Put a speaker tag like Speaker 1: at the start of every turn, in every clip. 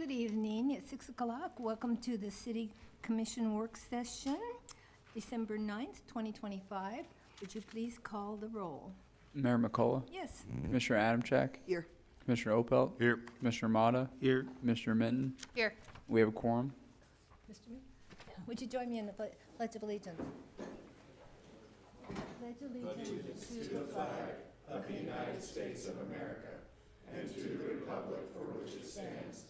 Speaker 1: Good evening. It's 6 o'clock. Welcome to the City Commission Work Session, December 9th, 2025. Would you please call the roll?
Speaker 2: Mayor McCullough?
Speaker 1: Yes.
Speaker 2: Commissioner Adamchak?
Speaker 3: Here.
Speaker 2: Commissioner Opelt?
Speaker 4: Here.
Speaker 2: Commissioner Mata?
Speaker 4: Here.
Speaker 2: Commissioner Minton?
Speaker 1: Here.
Speaker 2: We have a quorum.
Speaker 1: Mr. Mead, would you join me in the Pledge of Allegiance? Pledge allegiance to the flag
Speaker 5: of the United States of America and to the republic for which it stands,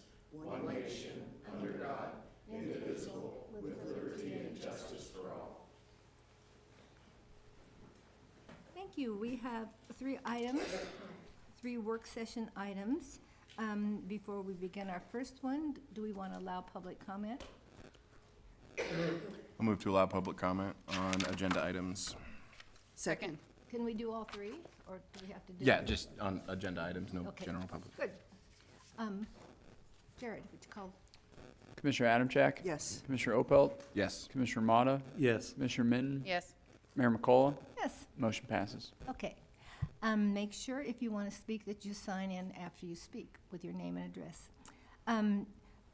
Speaker 5: one nation, under God, indivisible, with liberty and justice for all.
Speaker 1: Thank you. We have three work session items. Before we begin our first one, do we want to allow public comment?
Speaker 4: I'll move to allow public comment on agenda items.
Speaker 3: Second.
Speaker 1: Can we do all three, or do we have to do?
Speaker 4: Yeah, just on agenda items, no
Speaker 1: Okay.
Speaker 4: general public.
Speaker 1: Good. Jared, would you call?
Speaker 2: Commissioner Adamchak?
Speaker 3: Yes.
Speaker 2: Commissioner Opelt?
Speaker 4: Yes.
Speaker 2: Commissioner Mata?
Speaker 4: Yes.
Speaker 2: Commissioner Minton?
Speaker 1: Yes.
Speaker 2: Mayor McCullough?
Speaker 1: Yes.
Speaker 2: Motion passes.
Speaker 1: Okay. Make sure if you want to speak that you sign in after you speak with your name and address.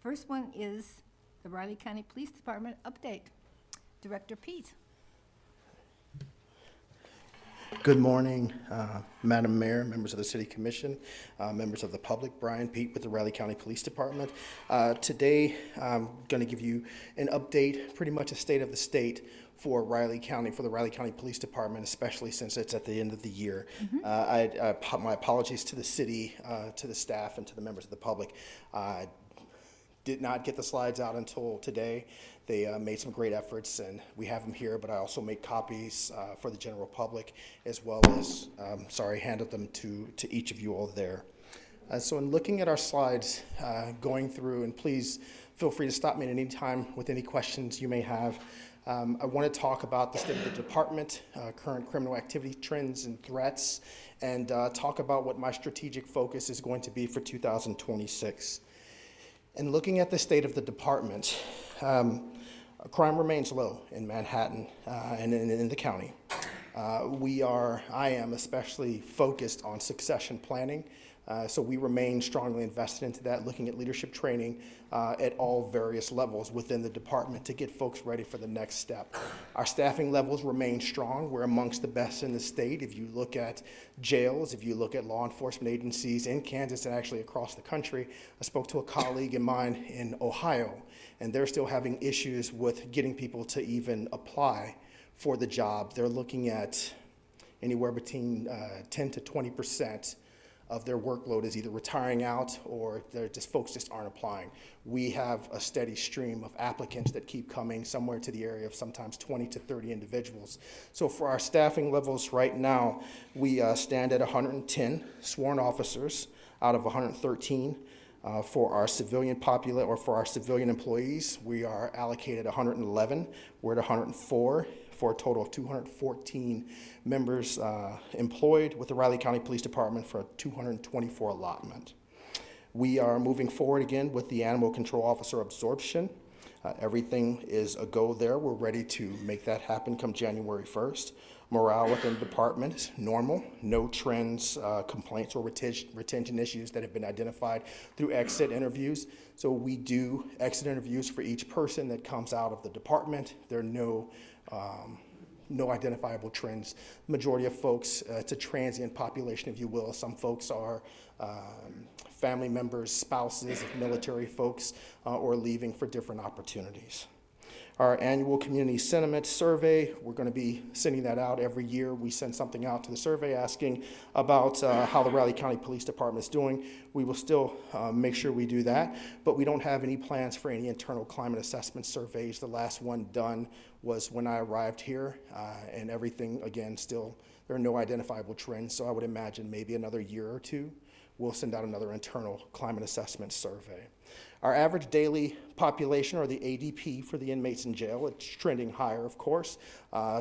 Speaker 1: First one is the Riley County Police Department update. Director Pete.
Speaker 6: Good morning, Madam Mayor, members of the City Commission, members of the public. Brian Pete with the Riley County Police Department. Today, I'm going to give you an update, pretty much a state of the state for Riley County, for the Riley County Police Department, especially since it's at the end of the year. My apologies to the city, to the staff, and to the members of the public. Did not get the slides out until today. They made some great efforts, and we have them here, but I also made copies for the general public, as well as, handed them to each of you all there. So in looking at our slides, going through, and please feel free to stop me at any time with any questions you may have. I want to talk about the state of the department, current criminal activity trends and threats, and talk about what my strategic focus is going to be for 2026. And looking at the state of the department, crime remains low in Manhattan and in the county. I am especially focused on succession planning. So we remain strongly invested into that, looking at leadership training at all various levels within the department to get folks ready for the next step. Our staffing levels remain strong. We're amongst the best in the state. If you look at jails, if you look at law enforcement agencies in Kansas and actually across the country, I spoke to a colleague of mine in Ohio, and they're still having issues with getting people to even apply for the job. They're looking at anywhere between 10 to 20% of their workload is either retiring out or folks just aren't applying. We have a steady stream of applicants that keep coming, somewhere to the area of sometimes 20 to 30 individuals. So for our staffing levels right now, we stand at 110 sworn officers out of 113. For our civilian for our civilian employees, we are allocated 111. We're at 104 for a total of 214 members employed with the Riley County Police Department for a 224 allotment. We are moving forward again with the animal control officer absorption. Everything is a go there. We're ready to make that happen come January 1st. Morale within the department is normal. No trends, complaints, or retention issues that have been identified through exit interviews. So we do exit interviews for each person that comes out of the department. There are no identifiable trends. Majority of folks, it's a transient population, if you will. Some folks are family members, spouses of military folks, or leaving for different opportunities. Our annual community sentiment survey, we're going to be sending that out every year. We send something out to the survey asking about how the Riley County Police Department is doing. We will still make sure we do that, but we don't have any plans for any internal climate assessment surveys. The last one done was when I arrived here, and everything, again, still, there are no identifiable trends, so I would imagine maybe another year or two, we'll send out another internal climate assessment survey. Our average daily population, or the ADP for the inmates in jail, it's trending higher, of course,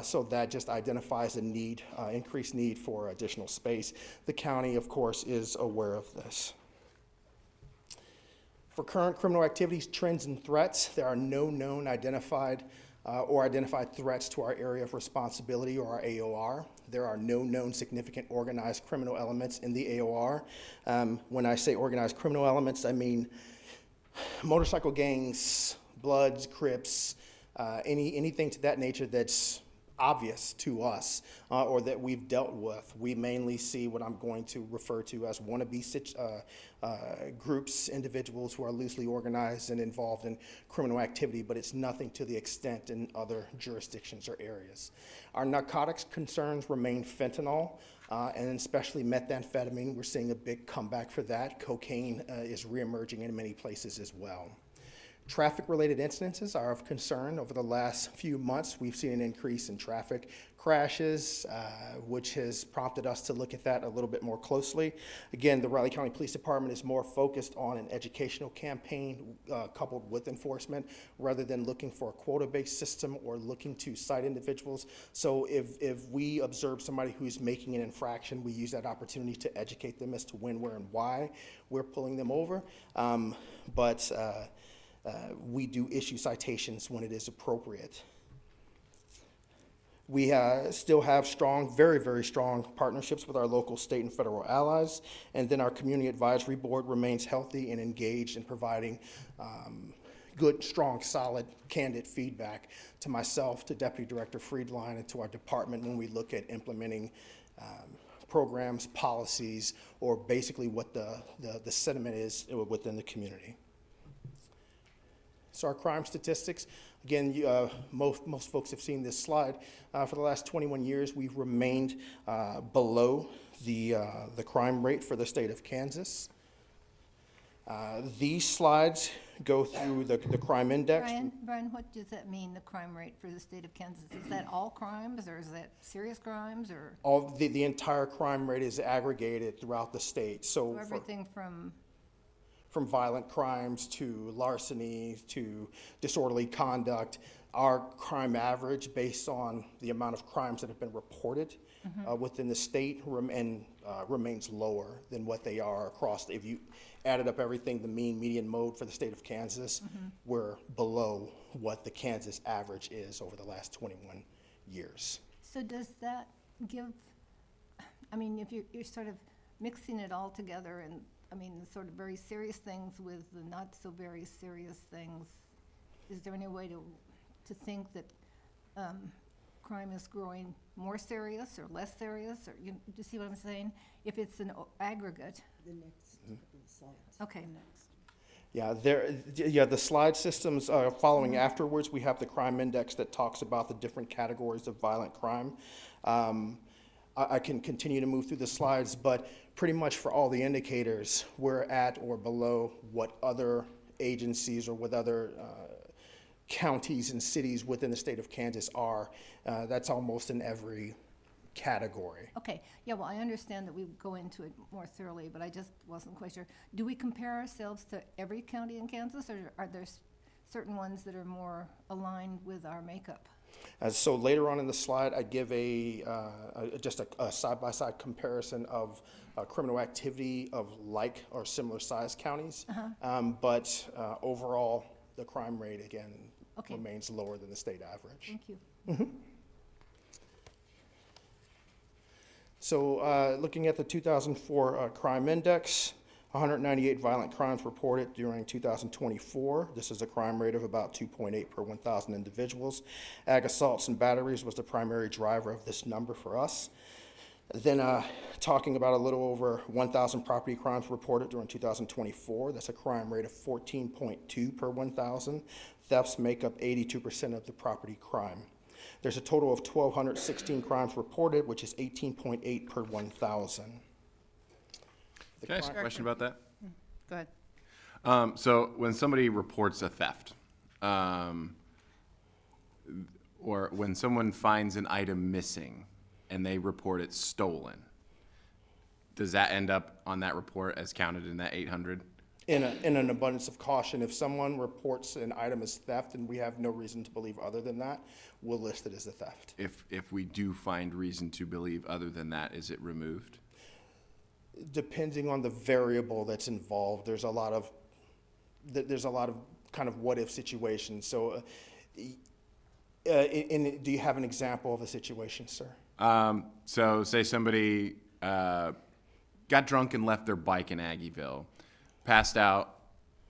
Speaker 6: so that just identifies a need, increased need for additional space. The county, of course, is aware of this. For current criminal activities, trends, and threats, there are no known identified threats to our area of responsibility, or our AOR. There are no known significant organized criminal elements in the AOR. When I say organized criminal elements, I mean motorcycle gangs, Bloods, Crips, anything to that nature that's obvious to us or that we've dealt with. We mainly see what I'm going to refer to as wannabe groups, individuals who are loosely organized and involved in criminal activity, but it's nothing to the extent in other jurisdictions or areas. Our narcotics concerns remain fentanyl. And especially methamphetamine, we're seeing a big comeback for that. Cocaine is reemerging in many places as well. Traffic-related incidences are of concern. Over the last few months, we've seen an increase in traffic crashes, which has prompted us to look at that a little bit more closely. Again, the Riley County Police Department is more focused on an educational campaign coupled with enforcement rather than looking for a quota-based system or looking to cite individuals. So if we observe somebody who's making an infraction, we use that opportunity to educate them as to when, where, and why we're pulling them over. We do issue citations when it is appropriate. We still have strong, very, very strong partnerships with our local, state, and federal allies. And then our community advisory board remains healthy and engaged in providing good, strong, solid, candid feedback to myself, to Deputy Director Friedline, and to our department when we look at implementing programs, policies, or basically what the sentiment is within the community. So our crime statistics, again, most folks have seen this slide. For the last 21 years, we've remained below the crime rate for the state of Kansas. These slides go through the crime index.
Speaker 1: Brian, what does that mean, the crime rate for the state of Kansas? Is that all crimes, or is that serious crimes, or?
Speaker 6: All the entire crime rate is aggregated throughout the state. So
Speaker 1: Everything from
Speaker 6: violent crimes to larceny to disorderly conduct. Our crime average, based on the amount of crimes that have been reported within the state, remains lower than what they are across. If you added up everything, the mean, median, mode for the state of Kansas, we're below what the Kansas average is over the last 21 years.
Speaker 1: So does that give, I mean, if you're sort of mixing it all together, and I mean, the sort of very serious things with the not so very serious things, is there any way to think that crime is growing more serious or less serious, or do you see what I'm saying? If it's an aggregate.
Speaker 3: The next slide.
Speaker 1: Okay.
Speaker 6: Yeah, the slide systems following afterwards, we have the crime index that talks about the different categories of violent crime. I can continue to move through the slides, but pretty much for all the indicators, we're at or below what other agencies or what other counties and cities within the state of Kansas are. That's almost in every category.
Speaker 1: Okay, yeah, well, I understand that we go into it more thoroughly, but I just wasn't quite sure. Do we compare ourselves to every county in Kansas, or are there certain ones that are more aligned with our makeup?
Speaker 6: So later on in the slide, I give just a side-by-side comparison of criminal activity of like or similar size counties. But overall, the crime rate, again, remains lower than the state average.
Speaker 1: Thank you.
Speaker 6: So looking at the 2004 crime index, 198 violent crimes reported during 2024. This is a crime rate of about 2.8 per 1,000 individuals. Ag assaults and batteries was the primary driver of this number for us. Then talking about a little over 1,000 property crimes reported during 2024. That's a crime rate of 14.2 per 1,000. Thefts make up 82% of the property crime. There's a total of 1,216 crimes reported, which is 18.8 per 1,000.
Speaker 4: Can I ask a question about that?
Speaker 3: Go ahead.
Speaker 4: So when somebody reports a theft, or when someone finds an item missing and they report it stolen, does that end up on that report as counted in that 800?
Speaker 6: In an abundance of caution, if someone reports an item as theft and we have no reason to believe other than that, we'll list it as a theft.
Speaker 4: If we do find reason to believe other than that, is it removed?
Speaker 6: Depending on the variable that's involved, there's a lot of kind of what-if situations. So, do you have an example of a situation, sir?
Speaker 4: So say somebody got drunk and left their bike in Aggieville, passed out,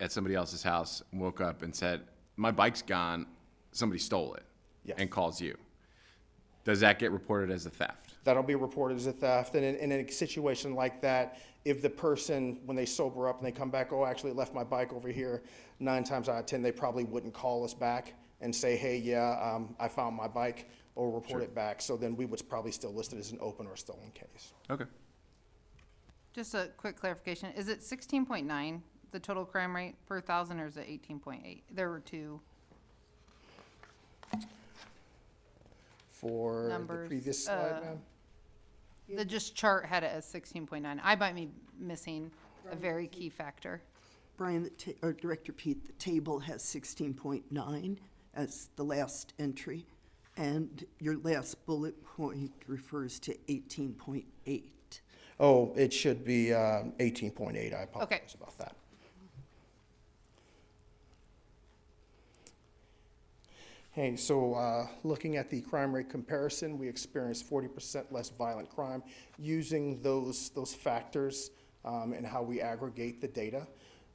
Speaker 4: at somebody else's house, woke up and said, my bike's gone, somebody stole it,
Speaker 6: Yes.
Speaker 4: and calls you. Does that get reported as a theft?
Speaker 6: That'll be reported as a theft, and in a situation like that, if the person, when they sober up and they come back, oh, actually left my bike over here, 9 times out of 10, they probably wouldn't call us back and say, hey, yeah, I found my bike, or report it back. So then we would probably still list it as an open or stolen case.
Speaker 4: Okay.
Speaker 7: Just a quick clarification, is it 16.9, the total crime rate per thousand, or is it 18.8? There were two
Speaker 6: For the
Speaker 7: numbers.
Speaker 6: previous slide, ma'am?
Speaker 7: The just chart had it as 16.9. I might be missing a very key factor.
Speaker 8: Brian, or Director Pete, the table has 16.9 as the last entry, and your last bullet point refers to 18.8.
Speaker 6: Oh, it should be 18.8. I apologize about that. Hey, so looking at the crime rate comparison, we experienced 40% less violent crime using those factors and how we aggregate the data.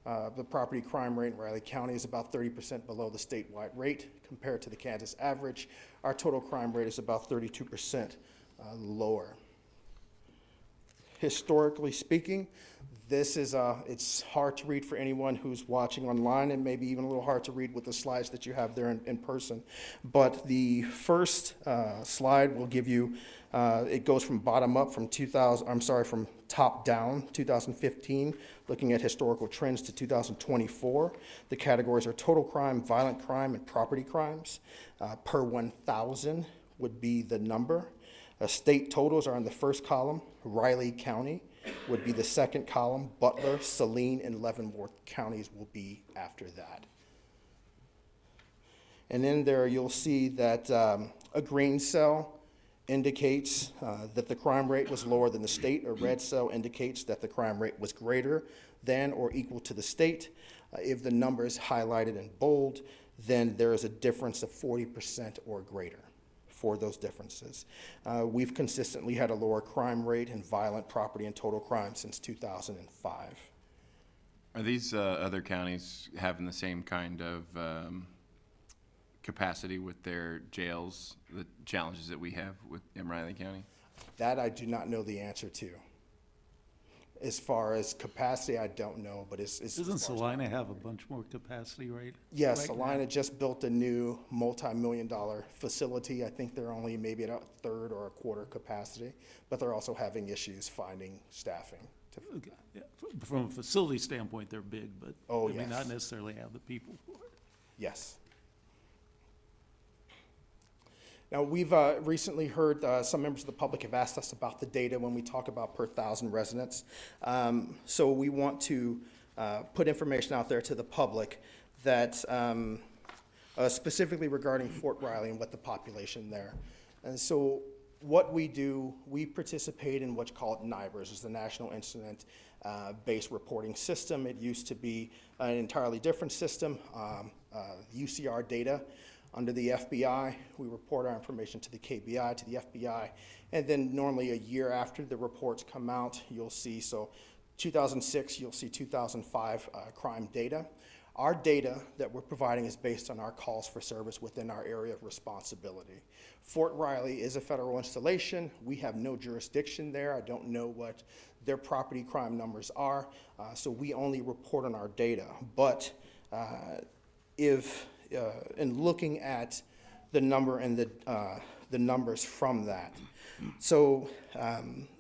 Speaker 6: The property crime rate in Riley County is about 30% below the statewide rate compared to the Kansas average. Our total crime rate is about 32% lower. Historically speaking, this is, it's hard to read for anyone who's watching online, and maybe even a little hard to read with the slides that you have there in person. But the first slide will give you, it goes from bottom up from from top down, 2015, looking at historical trends to 2024. The categories are total crime, violent crime, and property crimes. Per 1,000 would be the number. State totals are in the first column. Riley County would be the second column. Butler, Saline, and Leavenworth counties will be after that. And in there, you'll see that a green cell indicates that the crime rate was lower than the state. A red cell indicates that the crime rate was greater than or equal to the state. If the number is highlighted in bold, then there is a difference of 40% or greater for those differences. We've consistently had a lower crime rate in violent property and total crime since 2005.
Speaker 4: Are these other counties having the same kind of capacity with their jails, the challenges that we have in Riley County?
Speaker 6: That I do not know the answer to. As far as capacity, I don't know, but it's.
Speaker 9: Doesn't
Speaker 6: as far as-
Speaker 9: Salina have a bunch more capacity, right?
Speaker 6: Yes,
Speaker 9: right
Speaker 6: Salina
Speaker 9: now?
Speaker 6: just built a new multi-million-dollar facility. I think they're only maybe at a third or a quarter capacity, but they're also having issues finding staffing.
Speaker 9: Okay, yeah. From a facility standpoint, they're big, but
Speaker 6: Oh,
Speaker 9: they may not
Speaker 6: yes.
Speaker 9: necessarily have the people for it.
Speaker 6: Yes. Now, we've recently heard some members of the public have asked us about the data when we talk about per 1,000 residents. So we want to put information out there to the public that specifically regarding Fort Riley and what the population there. And so what we do, we participate in what's called NIBRS, is the National Incident Based Reporting System. It used to be an entirely different system, UCR data. Under the FBI, we report our information to the KBI, to the FBI, and then normally a year after the reports come out, you'll see, so 2006, you'll see 2005 crime data. Our data that we're providing is based on our calls for service within our area of responsibility. Fort Riley is a federal installation. We have no jurisdiction there. I don't know what their property crime numbers are, so we only report on our data. But in looking at the number and the numbers from that. So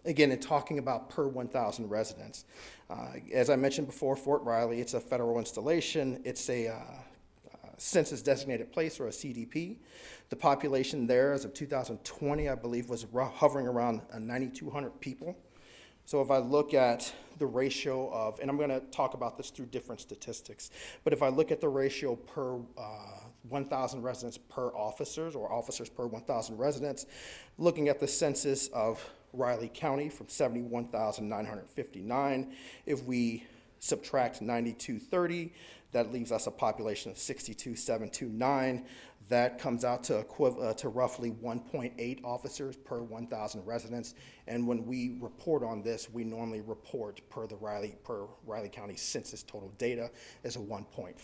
Speaker 6: again, in talking about per 1,000 residents, as I mentioned before, Fort Riley, it's a federal installation. It's a census designated place, or a CDP. The population there as of 2020, I believe, was hovering around 9,200 people. So if I look at the ratio of, and I'm going to talk about this through different statistics, but if I look at the ratio per 1,000 residents per officers, or officers per 1,000 residents, looking at the census of Riley County from 71,959, if we subtract 9230, that leaves us a population of 62,729. That comes out to roughly 1.8 officers per 1,000 residents. And when we report on this, we normally report per Riley County Census total data as a 1.5.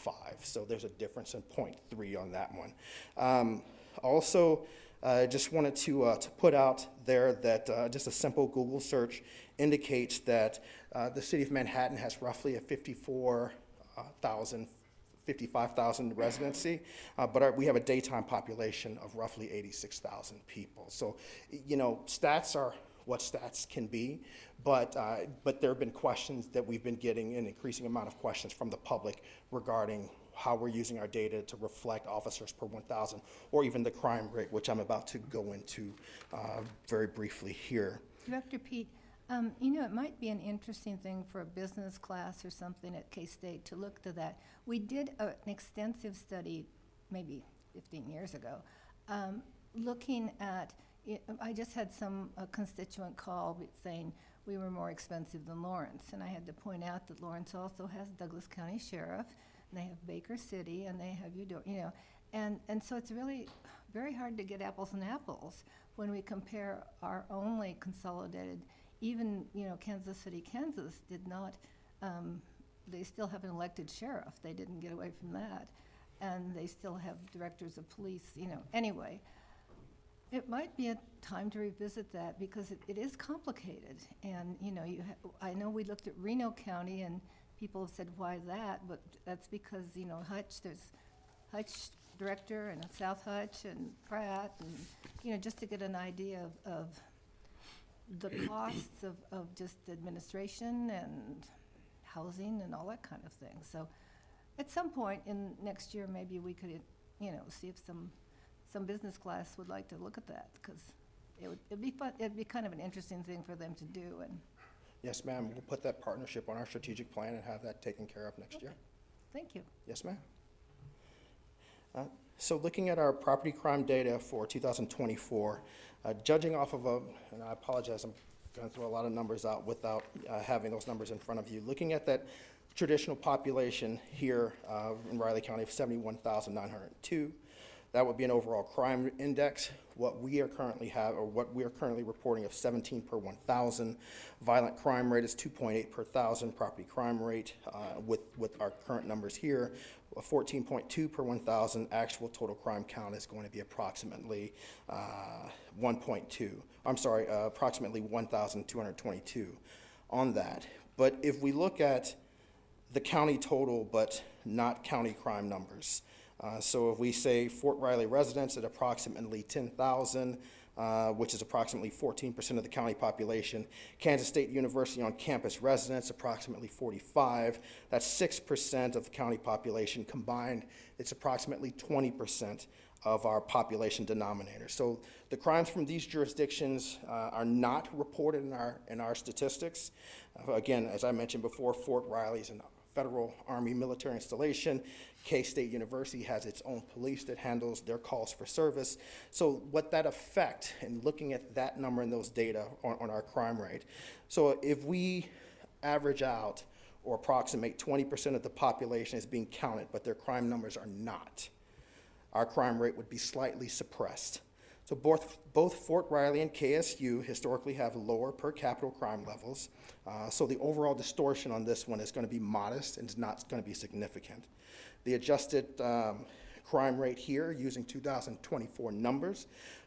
Speaker 6: So there's a difference in 0.3 on that one. Also, just wanted to put out there that just a simple Google search indicates that the city of Manhattan has roughly a 55,000 residency, but we have a daytime population of roughly 86,000 people. So, you know, stats are what stats can be, but there have been questions that we've been getting, an increasing amount of questions from the public regarding how we're using our data to reflect officers per 1,000, or even the crime rate, which I'm about to go into very briefly here.
Speaker 1: Director Pete, you know, it might be an interesting thing for a business class or something at K-State to look to that. We did an extensive study, maybe 15 years ago, looking at, I just had a constituent call saying we were more expensive than Lawrence, and I had to point out that Lawrence also has Douglas County Sheriff, and they have Baker City, and they have and so it's really very hard to get apples and apples when we compare our only consolidated. Even, you know, Kansas City, Kansas did not, they still have an elected sheriff. They didn't get away from that. And they still have directors of police, you know. Anyway, it might be a time to revisit that because it is complicated. And, you know, I know we looked at Reno County and people have said, why that? But that's because, you know, there's Hutch director and South Hutch and Pratt and, you know, just to get an idea of the costs of just administration and housing and all that kind of thing. So at some point in next year, maybe we could, you know, see if some business class would like to look at that, because it'd be fun. It'd be kind of an interesting thing for them to do. And
Speaker 6: Yes, ma'am. We'll put that partnership on our strategic plan and have that taken care of next year.
Speaker 1: thank you.
Speaker 6: Yes, ma'am. So looking at our property crime data for 2024, judging off of and I apologize, I'm going to throw a lot of numbers out without having those numbers in front of you. Looking at that traditional population here in Riley County of 71,902, that would be an overall crime index. What we are currently reporting of 17 per 1,000. Violent crime rate is 2.8 per 1,000. Property crime rate with our current numbers here, 14.2 per 1,000. Actual total crime count is going to be approximately 1.2. I'm sorry, approximately 1,222 on that. But if we look at the county total, but not county crime numbers, so if we say Fort Riley residents at approximately 10,000, which is approximately 14% of the county population. Kansas State University on campus residents, approximately 45. That's 6% of the county population combined. It's approximately 20% of our population denominator. So the crimes from these jurisdictions are not reported in our statistics. Again, as I mentioned before, Fort Riley's a Federal Army military installation. K-State University has its own police that handles their calls for service. So what that effect, and looking at that number and those data on our crime rate. So if we average out or approximate 20% of the population is being counted, but their crime numbers are not, our crime rate would be slightly suppressed. So both Fort Riley and KSU historically have lower per capita crime levels. So the overall distortion on this one is going to be modest and it's not going to be significant. The adjusted crime rate here using 2024 numbers,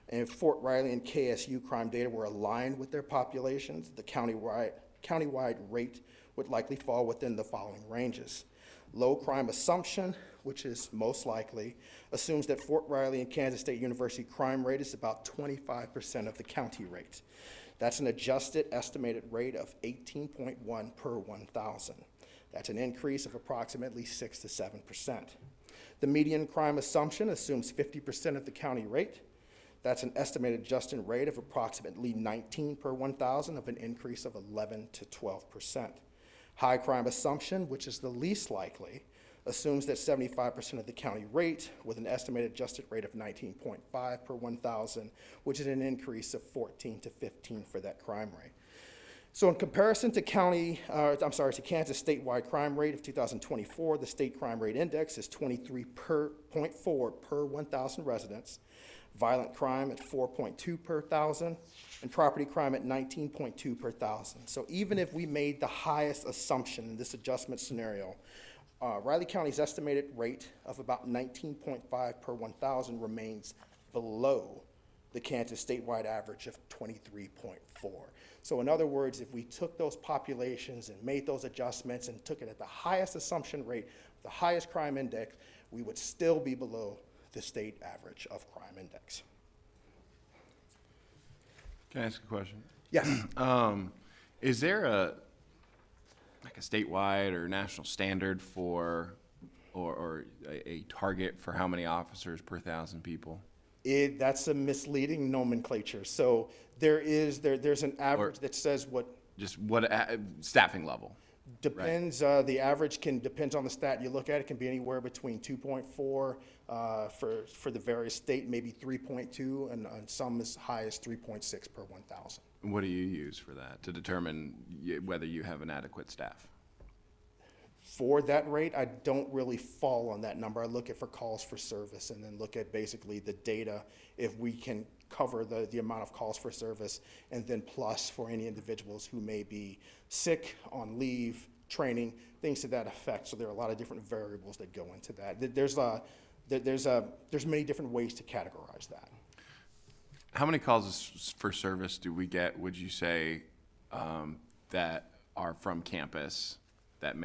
Speaker 6: and if Fort Riley and KSU crime data were aligned with their populations, the countywide rate would likely fall within the following ranges. Low crime assumption, which is most likely, assumes that Fort Riley and Kansas State University crime rate is about 25% of the county rate. That's an adjusted estimated rate of 18.1 per 1,000. That's an increase of approximately 6 to 7%. The median crime assumption assumes 50% of the county rate. That's an estimated adjusted rate of approximately 19 per 1,000 of an increase of 11 to 12%. High crime assumption, which is the least likely, assumes that 75% of the county rate with an estimated adjusted rate of 19.5 per 1,000, which is an increase of 14 to 15 for that crime rate. So in comparison to to Kansas statewide crime rate of 2024, the state crime rate index is 23.4 per 1,000 residents, violent crime at 4.2 per 1,000, and property crime at 19.2 per 1,000. So even if we made the highest assumption in this adjustment scenario, Riley County's estimated rate of about 19.5 per 1,000 remains below the Kansas statewide average of 23.4. So in other words, if we took those populations and made those adjustments and took it at the highest assumption rate, the highest crime index, we would still be below the state average of crime index.
Speaker 4: Can I ask a question?
Speaker 6: Yes.
Speaker 4: Is there a statewide or national standard for, or a target for how many officers per 1,000 people?
Speaker 6: That's a misleading nomenclature. So there's an average that says what
Speaker 4: Just what staffing level?
Speaker 6: depends. The average depends on the stat you look at. It can be anywhere between 2.4 for the various state, maybe 3.2, and some as high as 3.6 per 1,000.
Speaker 4: What do you use for that to determine whether you have an adequate staff?
Speaker 6: For that rate, I don't really fall on that number. I look at for calls for service and then look at basically the data, if we can cover the amount of calls for service, and then plus for any individuals who may be sick, on leave, training, things to that effect. So there are a lot of different variables that go into that. There's many different ways to categorize that.
Speaker 4: How many calls for service do we get, would you say, that are from campus, that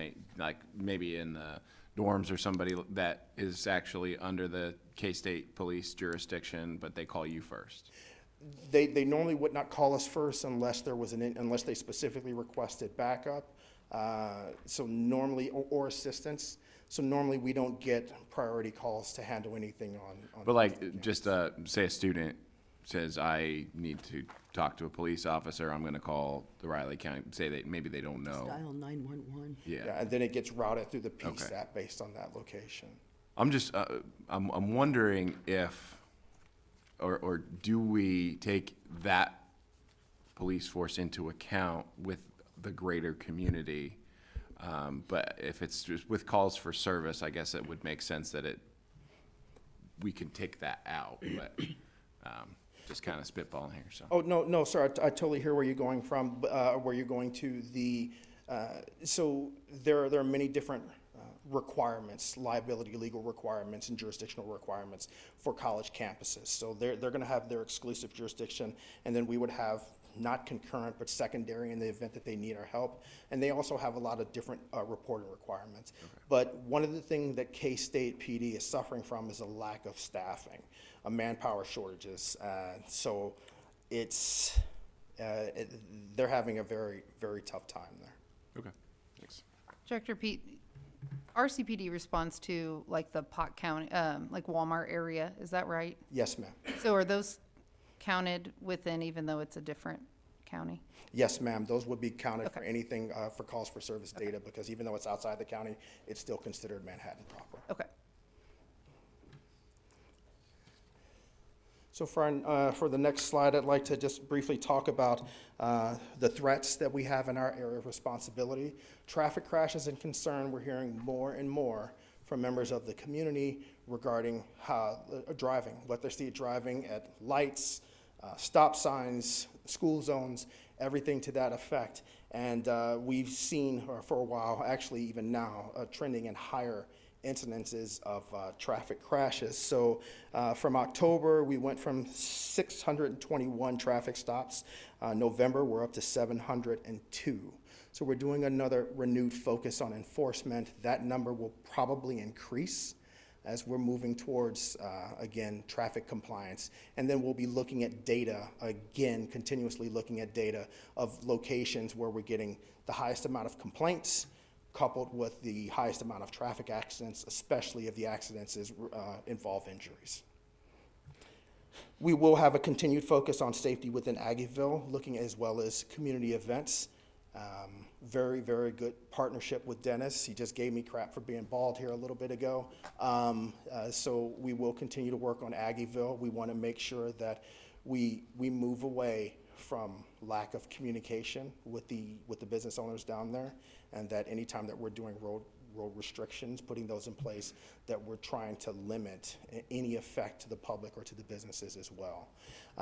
Speaker 4: maybe in the dorms or somebody that is actually under the K-State police jurisdiction, but they call you first?
Speaker 6: They normally would not call us first unless unless they specifically requested backup. So normally, or assistance. So normally we don't get priority calls to handle anything on.
Speaker 4: But like, just say a student says, I need to talk to a police officer, I'm gonna call the Riley County, say that maybe they don't know.
Speaker 8: Dial 911.
Speaker 6: Yeah, and then it gets routed through the
Speaker 4: Okay.
Speaker 6: PSAT based on that location.
Speaker 4: I'm just, I'm wondering if, or do we take that police force into account with the greater community? But if it's just with calls for service, I guess it would make sense that we can take that out, but, just kind of spitballing here, so.
Speaker 6: Oh, no, sir, I totally hear where you're going from, where you're going to. So there are many different requirements, liability, legal requirements, and jurisdictional requirements for college campuses. So they're going to have their exclusive jurisdiction, and then we would have not concurrent, but secondary in the event that they need our help. And they also have a lot of different reporting requirements. Okay. But one of the things that K-State PD is suffering from is a lack of staffing, manpower shortages. So they're having a very, very tough time there.
Speaker 4: Okay, thanks.
Speaker 7: Director Pete, RCPD responds to like the Pot County, like Walmart area, is that right?
Speaker 6: Yes, ma'am.
Speaker 7: So are those counted within, even though it's a different county?
Speaker 6: Yes, ma'am. Those would be counted for
Speaker 7: Okay.
Speaker 6: anything for calls for service data, because even though it's outside the county, it's still considered Manhattan proper.
Speaker 7: Okay.
Speaker 6: So for the next slide, I'd like to just briefly talk about the threats that we have in our area of responsibility. Traffic crashes and concern, we're hearing more and more from members of the community regarding driving, what they see driving at lights, stop signs, school zones, everything to that effect. And we've seen for a while, actually even now, trending in higher incidences of traffic crashes. So from October, we went from 621 traffic stops. November, we're up to 702. So we're doing another renewed focus on enforcement. That number will probably increase as we're moving towards, again, traffic compliance. And then we'll be looking at data, again, continuously looking at data of locations where we're getting the highest amount of complaints, coupled with the highest amount of traffic accidents, especially if the accidents involve injuries. We will have a continued focus on safety within Aggieville, looking as well as community events. Very, very good partnership with Dennis. He just gave me crap for being bald here a little bit ago. So we will continue to work on Aggieville. We want to make sure that we move away from lack of communication with the business owners down there, and that anytime that we're doing road restrictions, putting those in place, that we're trying to limit any effect to the public or to the businesses as well.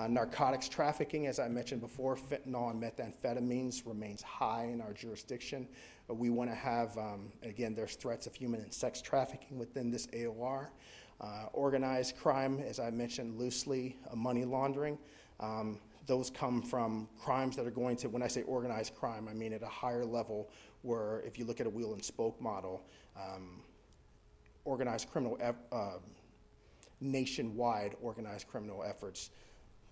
Speaker 6: Narcotics trafficking, as I mentioned before, fentanyl and methamphetamines remains high in our jurisdiction. We want to have, again, there's threats of human and sex trafficking within this AOR. Organized crime, as I mentioned loosely, money laundering. Those come from crimes that are going to, when I say organized crime, I mean at a higher level where if you look at a wheel and spoke model, organized criminal, nationwide organized criminal efforts,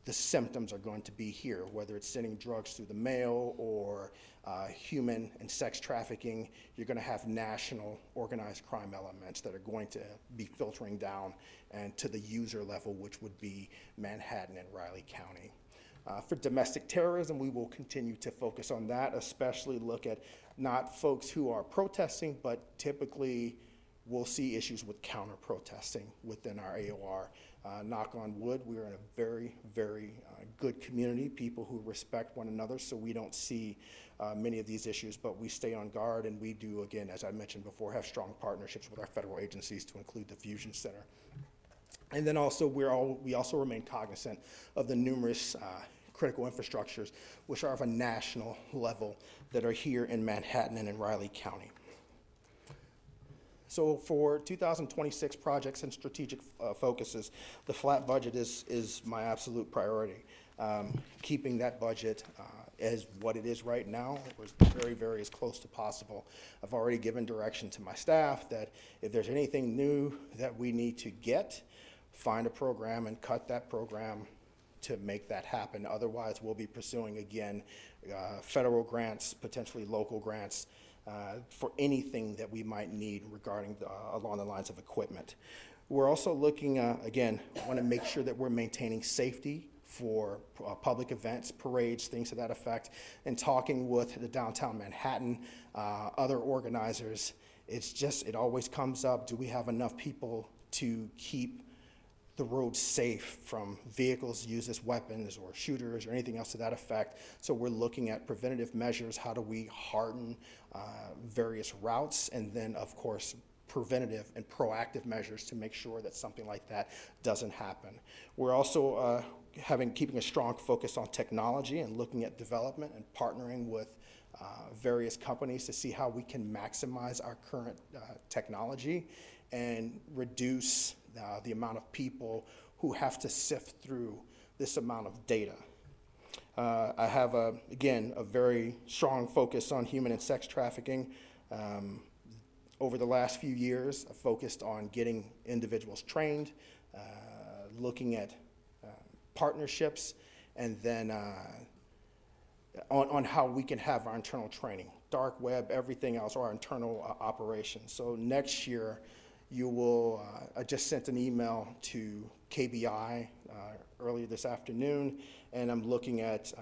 Speaker 6: the symptoms are going to be here, whether it's sending drugs through the mail or human and sex trafficking. You're going to have national organized crime elements that are going to be filtering down and to the user level, which would be Manhattan and Riley County. For domestic terrorism, we will continue to focus on that, especially look at not folks who are protesting, but typically we'll see issues with counter-protesting within our AOR. Knock on wood, we are in a very, very good community, people who respect one another, so we don't see many of these issues, but we stay on guard, and we do, again, as I mentioned before, have strong partnerships with our federal agencies to include the Fusion Center. And then also, we also remain cognizant of the numerous critical infrastructures, which are of a national level, that are here in Manhattan and in Riley County. So for 2026 projects and strategic focuses, the flat budget is my absolute priority. Keeping that budget as what it is right now was very, very as close to possible. I've already given direction to my staff that if there's anything new that we need to get, find a program and cut that program to make that happen. Otherwise, we'll be pursuing, again, federal grants, potentially local grants, for anything that we might need regarding along the lines of equipment. We're also looking, again, want to make sure that we're maintaining safety for public events, parades, things to that effect, and talking with the downtown Manhattan, other organizers. It always comes up, do we have enough people to keep the roads safe from vehicles used as weapons or shooters or anything else to that effect? So we're looking at preventative measures. How do we harden various routes? And then, of course, preventative and proactive measures to make sure that something like that doesn't happen. We're also keeping a strong focus on technology and looking at development and partnering with various companies to see how we can maximize our current technology and reduce the amount of people who have to sift through this amount of data. I have, again, a very strong focus on human and sex trafficking. Over the last few years, I've focused on getting individuals trained, looking at partnerships, and then on how we can have our internal training, dark web, everything else, or our internal operations. So next year, you will, I just sent an email to KBI earlier this afternoon, and I'm looking at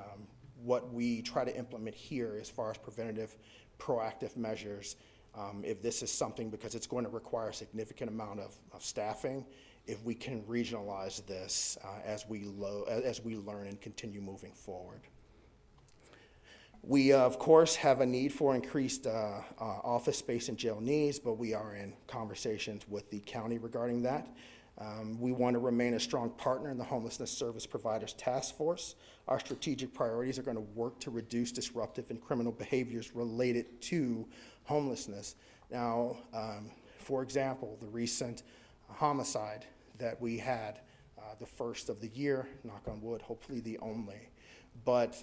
Speaker 6: what we try to implement here as far as preventative, proactive measures. If this is something, because it's going to require a significant amount of staffing, if we can regionalize this as we learn and continue moving forward. We, of course, have a need for increased office space and jail needs, but we are in conversations with the county regarding that. We want to remain a strong partner in the Homelessness Service Providers Task Force. Our strategic priorities are going to work to reduce disruptive and criminal behaviors related to homelessness. Now, for example, the recent homicide that we had, the first of the year, knock on wood, hopefully the only. But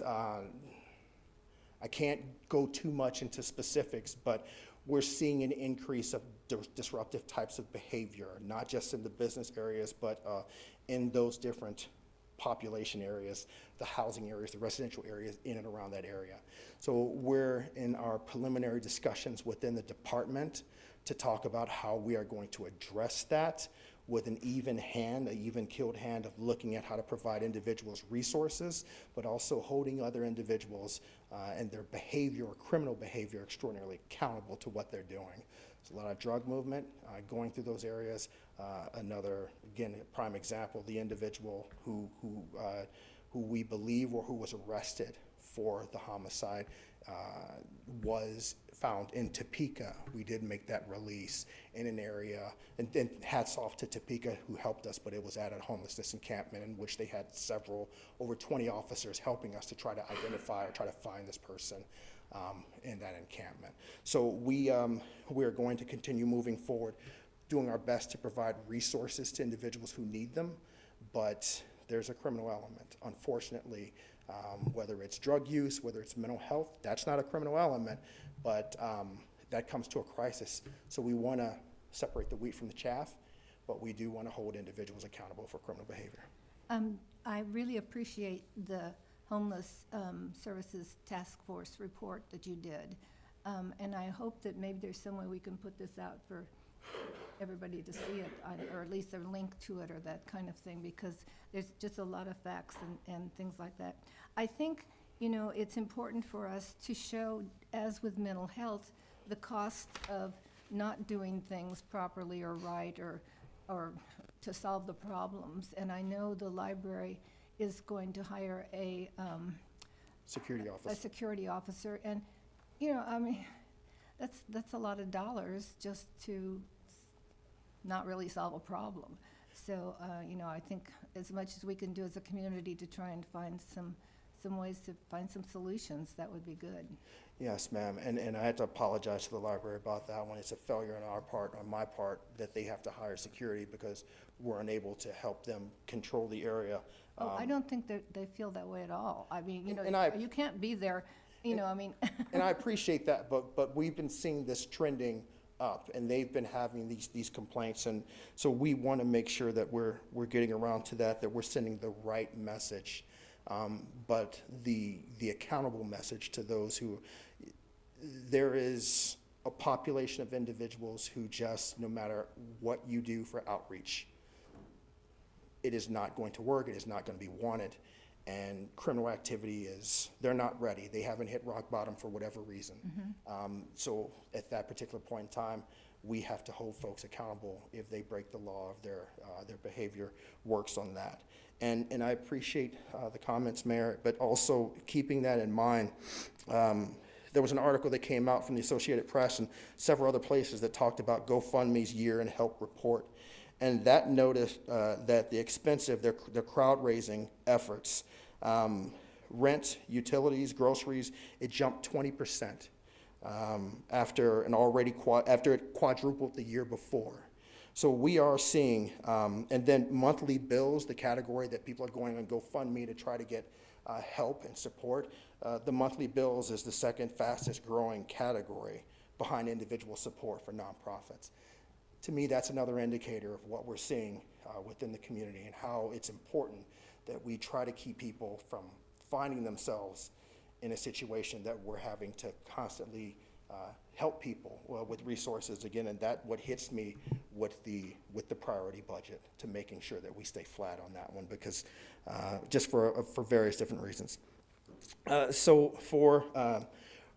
Speaker 6: I can't go too much into specifics, but we're seeing an increase of disruptive types of behavior, not just in the business areas, but in those different population areas, the housing areas, the residential areas in and around that area. So we're in our preliminary discussions within the department to talk about how we are going to address that with an even keeled hand of looking at how to provide individuals resources, but also holding other individuals and their behavior or criminal behavior extraordinarily accountable to what they're doing. There's a lot of drug movement going through those areas. Another, again, prime example, the individual who who we believe or who was arrested for the homicide was found in Topeka. We did make that release in an area, and hats off to Topeka who helped us, but it was at a homelessness encampment in which they had over 20 officers helping us to try to identify or try to find this person in that encampment. So we are going to continue moving forward, doing our best to provide resources to individuals who need them, but there's a criminal element. Unfortunately, whether it's drug use, whether it's mental health, that's not a criminal element, but that comes to a crisis. So we want to separate the wheat from the chaff, but we do want to hold individuals accountable for criminal behavior.
Speaker 1: I really appreciate the Homeless Services Task Force report that you did. And I hope that maybe there's some way we can put this out for everybody to see it, or at least a link to it or that kind of thing, because there's just a lot of facts and things like that. I think, it's important for us to show, as with mental health, the cost of not doing things properly or right or to solve the problems. And I know the library is going to hire a
Speaker 6: Security officer.
Speaker 1: security officer, and, that's a lot of dollars just to not really solve a problem. So, I think as much as we can do as a community to try and find some ways to find some solutions, that would be good.
Speaker 6: Yes, ma'am, and I had to apologize to the library about that one. It's a failure on my part, that they have to hire security because we're unable to help them control the area.
Speaker 1: Oh, I don't think they feel that way at all. I mean,
Speaker 6: And
Speaker 1: you can't be there, I mean.
Speaker 6: And I appreciate that, but we've been seeing this trending up, and they've been having these complaints, and so we want to make sure that we're getting around to that we're sending the right message, but the accountable message to those who, there is a population of individuals who just, no matter what you do for outreach, it is not going to work, it is not going to be wanted. And criminal activity they're not ready. They haven't hit rock bottom for whatever reason. So at that particular point in time, we have to hold folks accountable if they break the law, if their behavior works on that. And I appreciate the comments, Mayor, but also keeping that in mind, there was an article that came out from the Associated Press and several other places that talked about GoFundMe's year in help report. And that noticed that the expense of their crowd-raising efforts, rent, utilities, groceries, it jumped 20% after it quadrupled the year before. So we are seeing, and then monthly bills, the category that people are going on GoFundMe to try to get help and support, the monthly bills is the second fastest growing category behind individual support for nonprofits. To me, that's another indicator of what we're seeing within the community and how it's important that we try to keep people from finding themselves in a situation that we're having to constantly help people with resources again, and that what hits me with the priority budget, to making sure that we stay flat on that one, because just for various different reasons.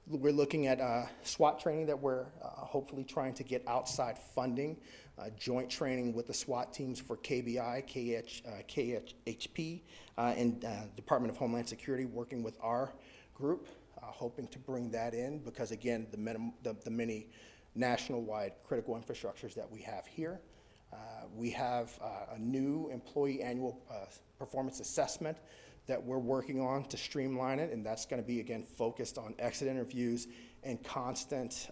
Speaker 6: We're looking at SWAT training that we're hopefully trying to get outside funding, joint training with the SWAT teams for KBI, KHP, and Department of Homeland Security, working with our group, hoping to bring that in, because again, the many national-wide critical infrastructures that we have here. We have a new employee annual performance assessment that we're working on to streamline it, and that's going to be, again, focused on exit interviews and constant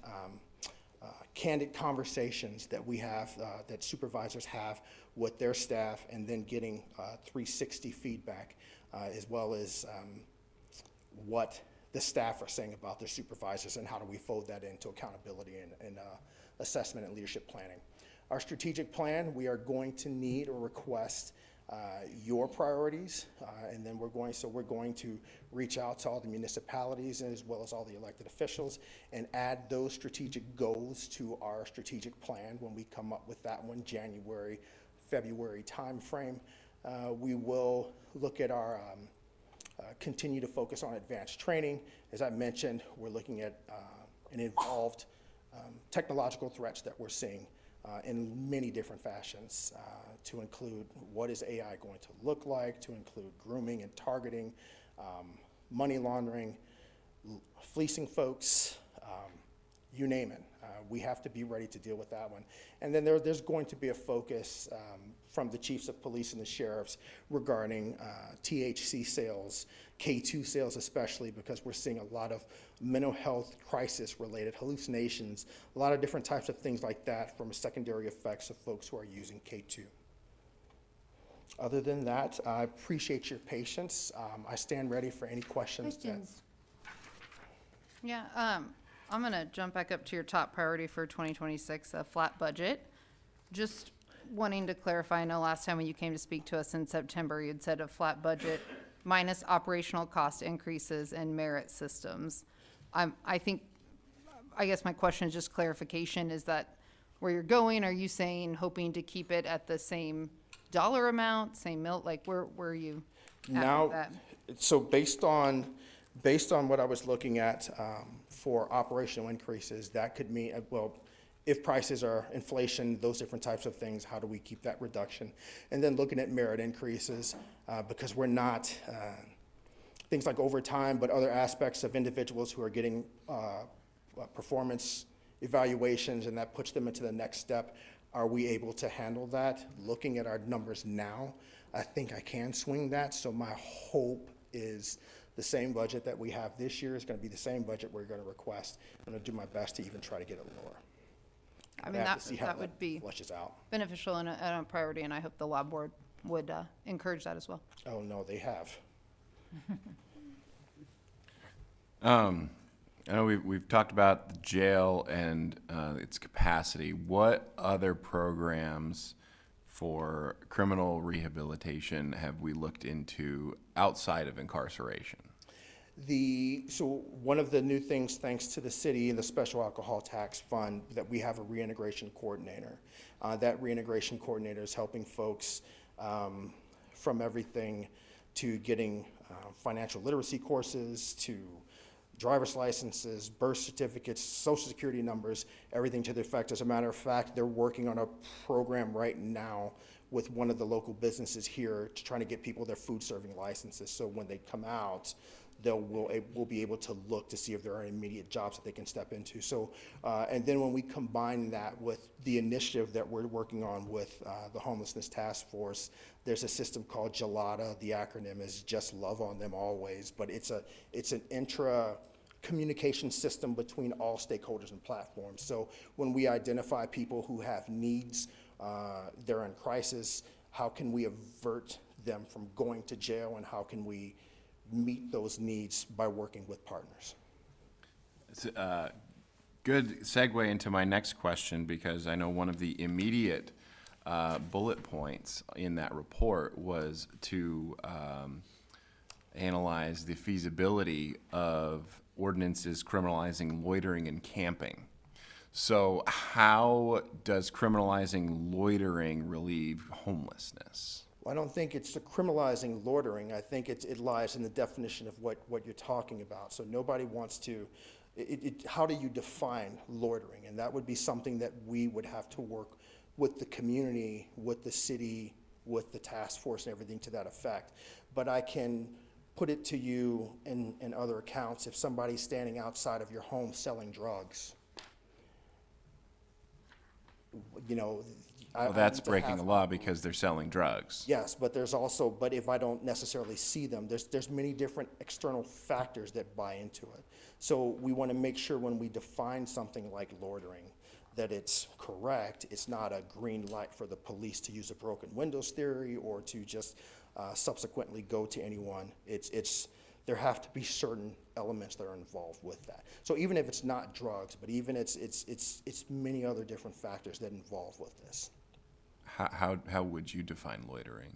Speaker 6: candid conversations that we have, that supervisors have with their staff, and then getting 360 feedback, as well as what the staff are saying about their supervisors, and how do we fold that into accountability and assessment and leadership planning. Our strategic plan, we are going to need or request your priorities, and then we're going to reach out to all the municipalities as well as all the elected officials and add those strategic goals to our strategic plan when we come up with that one, January, February timeframe. We will look at our continue to focus on advanced training. As I mentioned, we're looking at and involved technological threats that we're seeing in many different fashions, to include what is AI going to look like, to include grooming and targeting, money laundering, fleecing folks, you name it. We have to be ready to deal with that one. And then there's going to be a focus from the chiefs of police and the sheriffs regarding THC sales, K2 sales especially, because we're seeing a lot of mental health crisis-related hallucinations, a lot of different types of things like that from secondary effects of folks who are using K2. Other than that, I appreciate your patience. I stand ready for any questions.
Speaker 1: Questions?
Speaker 7: Yeah, I'm gonna jump back up to your top priority for 2026, a flat budget. Just wanting to clarify, I know last time when you came to speak to us in September, you'd said a flat budget minus operational cost increases and merit systems. I guess my question is just clarification, is that where you're going? Are you saying hoping to keep it at the same dollar amount, same like where are you at with
Speaker 6: Now,
Speaker 7: that?
Speaker 6: so based on what I was looking at for operational increases, that could mean, well, if prices are inflation, those different types of things, how do we keep that reduction? And then looking at merit increases, because we're not, things like overtime, but other aspects of individuals who are getting performance evaluations, and that puts them into the next step. Are we able to handle that? Looking at our numbers now, I think I can swing that. So my hope is the same budget that we have this year is going to be the same budget we're going to request. I'm going to do my best to even try to get it lower.
Speaker 7: I mean,
Speaker 6: have to see how
Speaker 7: that would be
Speaker 6: flushes out.
Speaker 7: beneficial and a priority, and I hope the law board would encourage that as well.
Speaker 6: Oh, no, they have.
Speaker 4: I know we've talked about the jail and its capacity. What other programs for criminal rehabilitation have we looked into outside of incarceration?
Speaker 6: So one of the new things, thanks to the city and the Special Alcohol Tax Fund, that we have a reintegration coordinator. That reintegration coordinator is helping folks from everything to getting financial literacy courses, to driver's licenses, birth certificates, social security numbers, everything to the effect. As a matter of fact, they're working on a program right now with one of the local businesses here to try to get people their food serving licenses. So when they come out, we'll be able to look to see if there are immediate jobs that they can step into. So, and then when we combine that with the initiative that we're working on with the Homelessness Task Force, there's a system called GELATA. The acronym is Just Love on Them Always, but it's an communication system between all stakeholders and platforms. So when we identify people who have needs, they're in crisis, how can we avert them from going to jail, and how can we meet those needs by working with partners?
Speaker 4: It's a good segue into my next question, because I know one of the immediate bullet points in that report was to analyze the feasibility of ordinances criminalizing loitering and camping. So how does criminalizing loitering relieve homelessness?
Speaker 6: Well, I don't think it's the criminalizing loitering. I think it lies in the definition of what you're talking about. So nobody wants to, how do you define loitering? And that would be something that we would have to work with the community, with the city, with the task force and everything to that effect. But I can put it to you in other accounts. If somebody's standing outside of your home selling drugs, you know,
Speaker 4: Well, that's breaking the law because they're selling drugs.
Speaker 6: Yes, but there's also, but if I don't necessarily see them, there's many different external factors that buy into it. So we want to make sure when we define something like loitering, that it's correct. It's not a green light for the police to use a broken windows theory or to just subsequently go to anyone. There have to be certain elements that are involved with that. So even if it's not drugs, but even it's many other different factors that involve with this.
Speaker 4: How would you define loitering?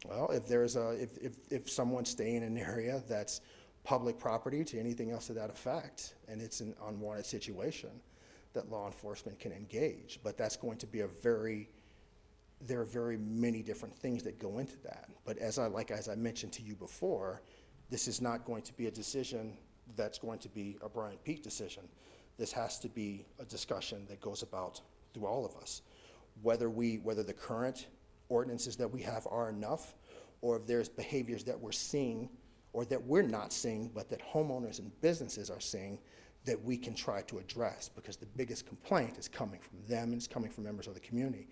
Speaker 6: Well, if someone's staying in an area that's public property to anything else to that effect, and it's an unwanted situation, that law enforcement can engage. But that's going to be there are very many different things that go into that. But as I mentioned to you before, this is not going to be a decision that's going to be a Brian Pete decision. this has to be a discussion that goes about through all of us. Whether the current ordinances that we have are enough, or if there's behaviors that we're seeing, or that we're not seeing, but that homeowners and businesses are seeing, that we can try to address, because the biggest complaint is coming from them and it's coming from members of the community.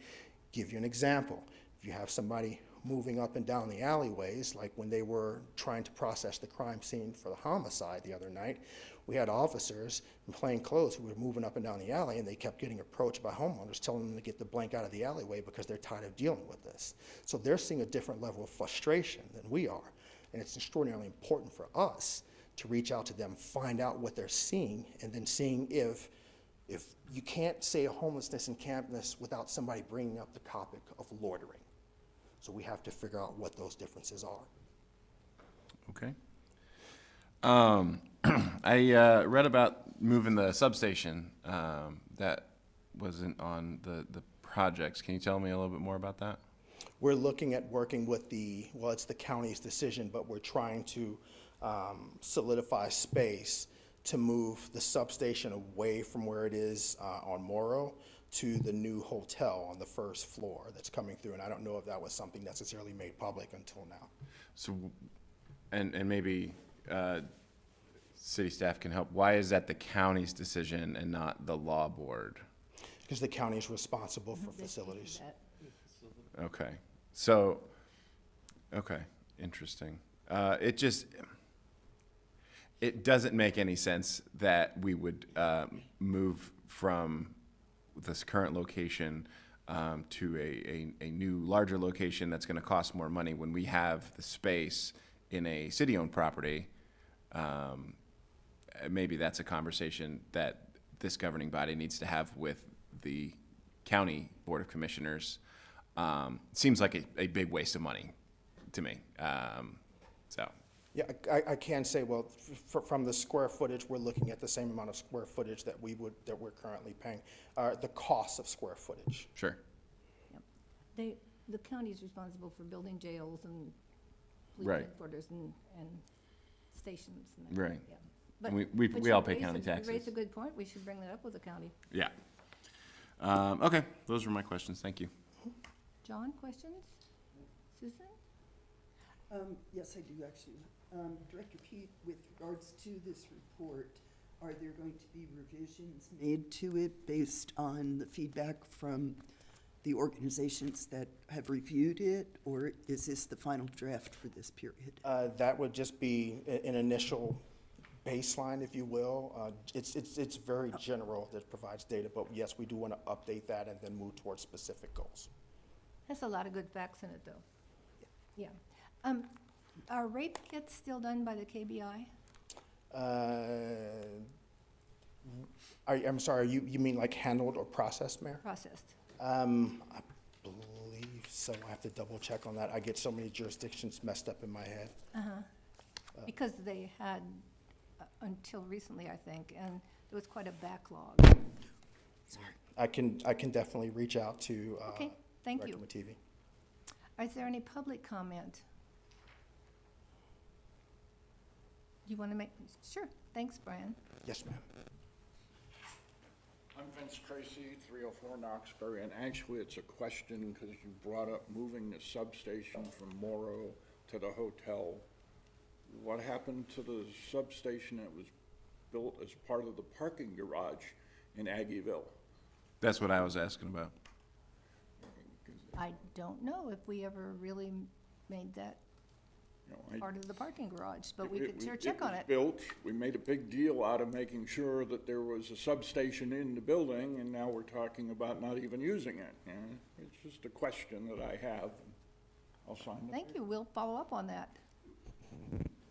Speaker 6: Give you an example. If you have somebody moving up and down the alleyways, like when they were trying to process the crime scene for the homicide the other night, we had officers in plain clothes who were moving up and down the alley, and they kept getting approached by homeowners telling them to get the blank out of the alleyway because they're tired of dealing with this. So they're seeing a different level of frustration than we are, and it's extraordinarily important for us to reach out to them, find out what they're seeing, and then seeing if you can't say homelessness and campness without somebody bringing up the topic of loitering. So we have to figure out what those differences are.
Speaker 4: Okay. I read about moving the substation that wasn't on the projects. Can you tell me a little bit more about that?
Speaker 6: We're looking at working with it's the county's decision, but we're trying to solidify space to move the substation away from where it is on Morrow to the new hotel on the first floor that's coming through. And I don't know if that was something necessarily made public until now.
Speaker 4: So, and maybe city staff can help. Why is that the county's decision and not the law board?
Speaker 6: Because the county is responsible for facilities.
Speaker 4: Okay. So, okay, interesting. It doesn't make any sense that we would move from this current location to a new, larger location that's going to cost more money when we have the space in a city-owned property. Maybe that's a conversation that this governing body needs to have with the county board of commissioners. Seems like a big waste of money to me.
Speaker 6: Yeah, I can say, well, from the square footage, we're looking at the same amount of square footage that we're currently paying. The cost of square footage.
Speaker 4: Sure.
Speaker 1: Yep. The county is responsible for building jails and police
Speaker 4: Right.
Speaker 1: headquarters and stations. And
Speaker 4: Right.
Speaker 1: Yeah. But-
Speaker 4: We
Speaker 1: but
Speaker 4: all
Speaker 1: you
Speaker 4: pay
Speaker 1: raise
Speaker 4: county
Speaker 1: You
Speaker 4: taxes.
Speaker 1: raise a good point. We should bring that up with the county.
Speaker 4: Yeah. Okay, those were my questions. Thank you.
Speaker 1: John, questions? Susan?
Speaker 8: Yes, I do, actually. Director Pete, with regards to this report, are there going to be revisions made to it based on the feedback from the organizations that have reviewed it, or is this the final draft for this period?
Speaker 6: That would just be an initial baseline, if you will. It's very general that provides data, but yes, we do want to update that and then move towards specific goals.
Speaker 1: Has a lot of good facts in it, though. Yeah. Are rape kits still done by the KBI?
Speaker 6: I'm sorry, you mean like handled or processed, Mayor?
Speaker 1: Processed.
Speaker 6: I believe so. I have to double check on that. I get so many jurisdictions messed up in my head.
Speaker 1: Because they had, until recently, I think, and there was quite a backlog.
Speaker 6: I can definitely reach out to
Speaker 1: Okay, thank you.
Speaker 6: Director Mativi.
Speaker 1: Is there any public comment? You want to make, sure. Thanks, Brian.
Speaker 6: Yes, ma'am.
Speaker 5: I'm Vince Tracy, 304 Knoxbury, and actually it's a question because you brought up moving the substation from Morrow to the hotel. What happened to the substation that was built as part of the parking garage in Aggieville?
Speaker 4: That's what I was asking about.
Speaker 1: I don't know if we ever really made that
Speaker 5: You know,
Speaker 1: part of the parking garage, but we could sure check on it.
Speaker 5: Built, we made a big deal out of making sure that there was a substation in the building, and now we're talking about not even using it. You know, it's just a question that I have. I'll sign it.
Speaker 1: Thank you. We'll follow up on that.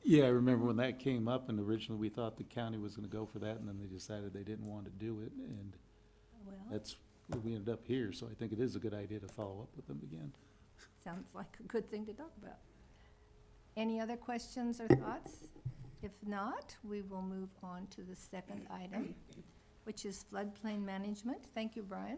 Speaker 9: Yeah, I remember when that came up, and originally we thought the county was gonna go for that, and then they decided they didn't want to do it, and
Speaker 1: Well,
Speaker 9: that's where we ended up here, so I think it is a good idea to follow up with them again.
Speaker 1: sounds like a good thing to talk about. Any other questions or thoughts? If not, we will move on to the second item, which is floodplain management. Thank you, Brian.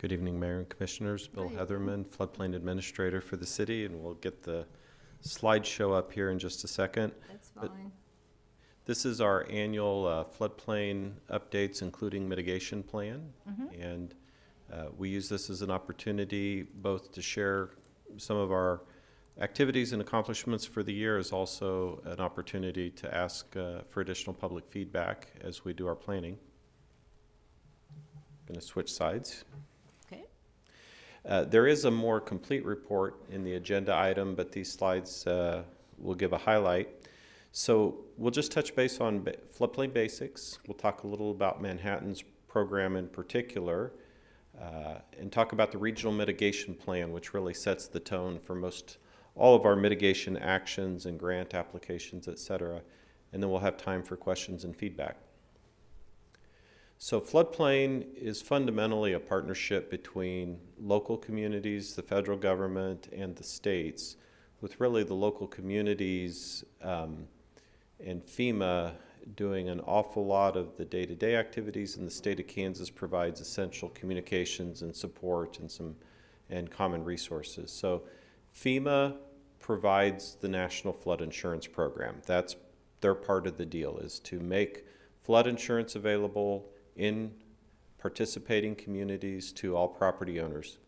Speaker 10: Good evening, Mayor and Commissioners. Bill Heatherman, Floodplain Administrator for the city, and we'll get the slideshow up here in just a second.
Speaker 1: That's
Speaker 10: But
Speaker 1: fine.
Speaker 10: this is our annual floodplain updates, including mitigation plan. And we use this as an opportunity both to share some of our activities and accomplishments for the year, as also an opportunity to ask for additional public feedback as we do our planning. Going to switch sides.
Speaker 1: Okay.
Speaker 10: There is a more complete report in the agenda item, but these slides will give a highlight. So we'll just touch base on floodplain basics. We'll talk a little about Manhattan's program in particular, and talk about the regional mitigation plan, which really sets the tone for all of our mitigation actions and grant applications, et cetera. And then we'll have time for questions and feedback. So floodplain is fundamentally a partnership between local communities, the federal government, and the states, with really the local communities and FEMA doing an awful lot of the day-to-day activities, and the state of Kansas provides essential communications and support and common resources. So FEMA provides the National Flood Insurance Program. That's their part of the deal, is to make flood insurance available in participating communities to all property owners.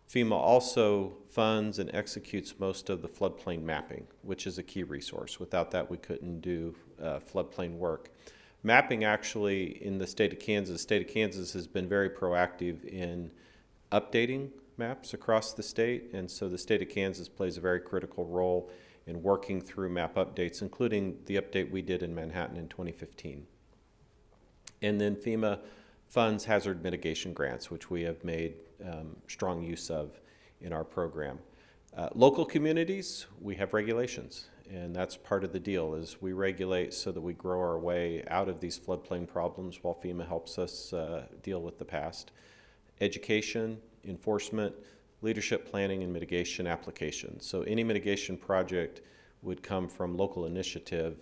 Speaker 10: FEMA also funds and executes most of the floodplain mapping, which is a key resource. Without that, we couldn't do floodplain work. Mapping actually in the state of Kansas has been very proactive in updating maps across the state, and so the state of Kansas plays a very critical role in working through map updates, including the update we did in Manhattan in 2015. And then FEMA funds hazard mitigation grants, which we have made strong use of in our program. Local communities, we have regulations, and that's part of the deal, is we regulate so that we grow our way out of these floodplain problems while FEMA helps us deal with the past. Education, enforcement, leadership planning, and mitigation applications. So any mitigation project would come from local initiative.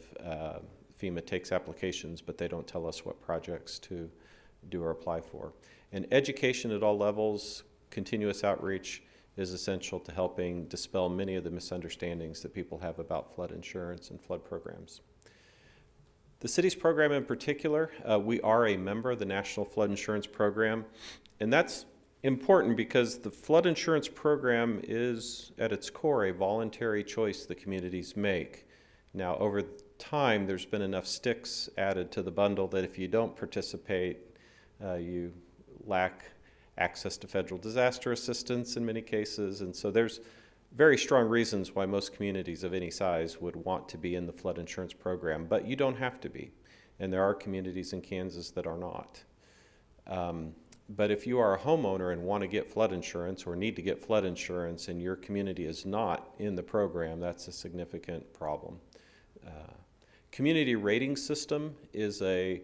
Speaker 10: FEMA takes applications, but they don't tell us what projects to do or apply for. And education at all levels, continuous outreach is essential to helping dispel many of the misunderstandings that people have about flood insurance and flood programs. The city's program in particular, we are a member of the National Flood Insurance Program, and that's important because the flood insurance program is at its core a voluntary choice the communities make. Now, over time, there's been enough sticks added to the bundle that if you don't participate, you lack access to federal disaster assistance in many cases. And so there's very strong reasons why most communities of any size would want to be in the flood insurance program, but you don't have to be. And there are communities in Kansas that are not. But if you are a homeowner and want to get flood insurance or need to get flood insurance and your community is not in the program, that's a significant problem. Community rating system is a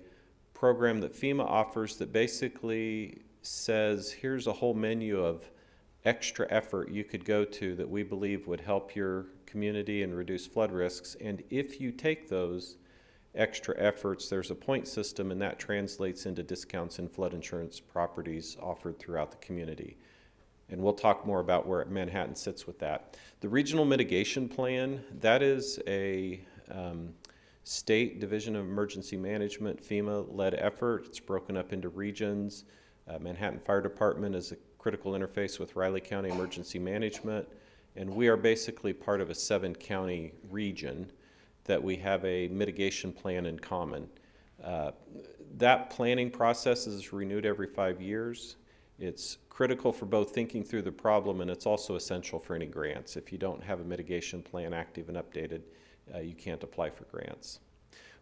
Speaker 10: program that FEMA offers that basically says, here's a whole menu of extra effort you could go to that we believe would help your community and reduce flood risks. And if you take those extra efforts, there's a point system, and that translates into discounts in flood insurance properties offered throughout the community. And we'll talk more about where Manhattan sits with that. The Regional Mitigation Plan, that is a State Division of Emergency Management, FEMA-led effort. It's broken up into regions. Manhattan Fire Department is a critical interface with Riley County Emergency Management, and we are basically part of a 7-county region that we have a mitigation plan in common. That planning process is renewed every 5 years. It's critical for both thinking through the problem, and it's also essential for any grants. If you don't have a mitigation plan active and updated, you can't apply for grants.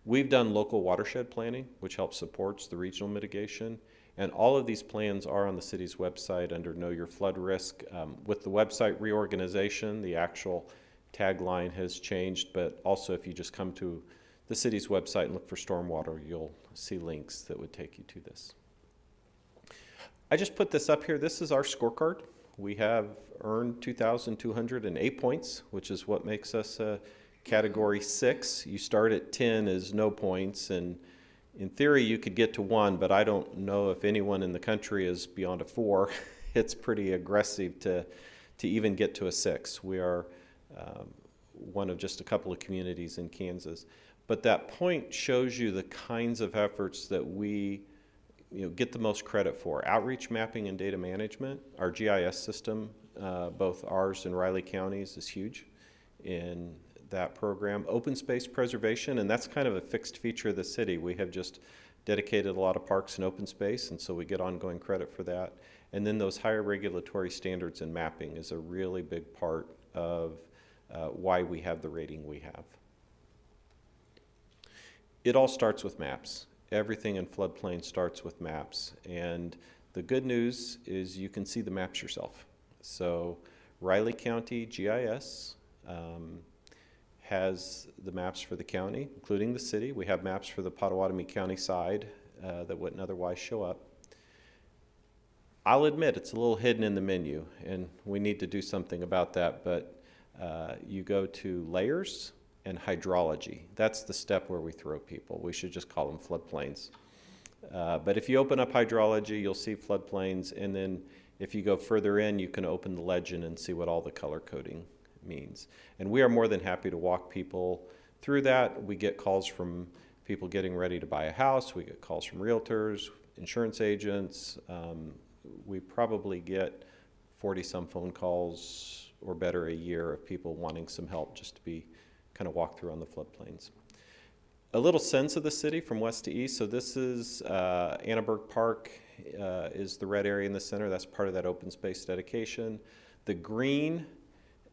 Speaker 10: We've done local watershed planning, which helps supports the regional mitigation, and all of these plans are on the city's website under Know Your Flood Risk. With the website reorganization, the actual tagline has changed, but also if you just come to the city's website and look for stormwater, you'll see links that would take you to this. I just put this up here. This is our scorecard. We have earned 2,208 points, which is what makes us a Category 6. You start at 10 as no points, and In theory, you could get to 1, but I don't know if anyone in the country is beyond a 4. It's pretty aggressive to even get to a 6. We are one of just a couple of communities in Kansas. But that point shows you the kinds of efforts that we get the most credit for. Outreach mapping and data management. Our GIS system, both ours and Riley County's, is huge in that program. Open space preservation, and that's kind of a fixed feature of the city. We have just dedicated a lot of parks and open space, and so we get ongoing credit for that. And then those higher regulatory standards and mapping is a really big part of why we have the rating we have. It all starts with maps. Everything in floodplain starts with maps. And the good news is you can see the maps yourself. So Riley County GIS has the maps for the county, including the city. We have maps for the Potawatomi County side that wouldn't otherwise show up. I'll admit it's a little hidden in the menu, and we need to do something about that, but you go to layers and hydrology. That's the step where we throw people. We should just call them floodplains. But if you open up hydrology, you'll see floodplains, and then if you go further in, you can open the legend and see what all the color coding means. And we are more than happy to walk people through that. We get calls from people getting ready to buy a house. We get calls from realtors, insurance agents. We probably get 40-some phone calls or better a year of people wanting some help just to be kind of walk through on the floodplains. A little sense of the city from west to east. So this is Annaberg Park is the red area in the center. That's part of that open space dedication. The green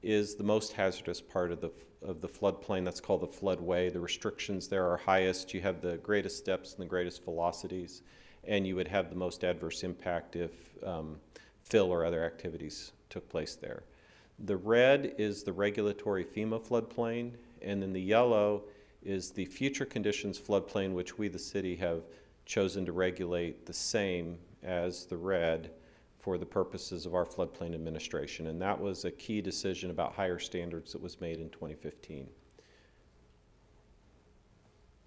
Speaker 10: is the most hazardous part of the floodplain. That's called the floodway. The restrictions there are highest. You have the greatest depths and the greatest velocities, and you would have the most adverse impact if fill or other activities took place there. The red is the regulatory FEMA floodplain, and then the yellow is the future conditions floodplain, which we, the city, have chosen to regulate the same as the red for the purposes of our floodplain administration. And that was a key decision about higher standards that was made in 2015.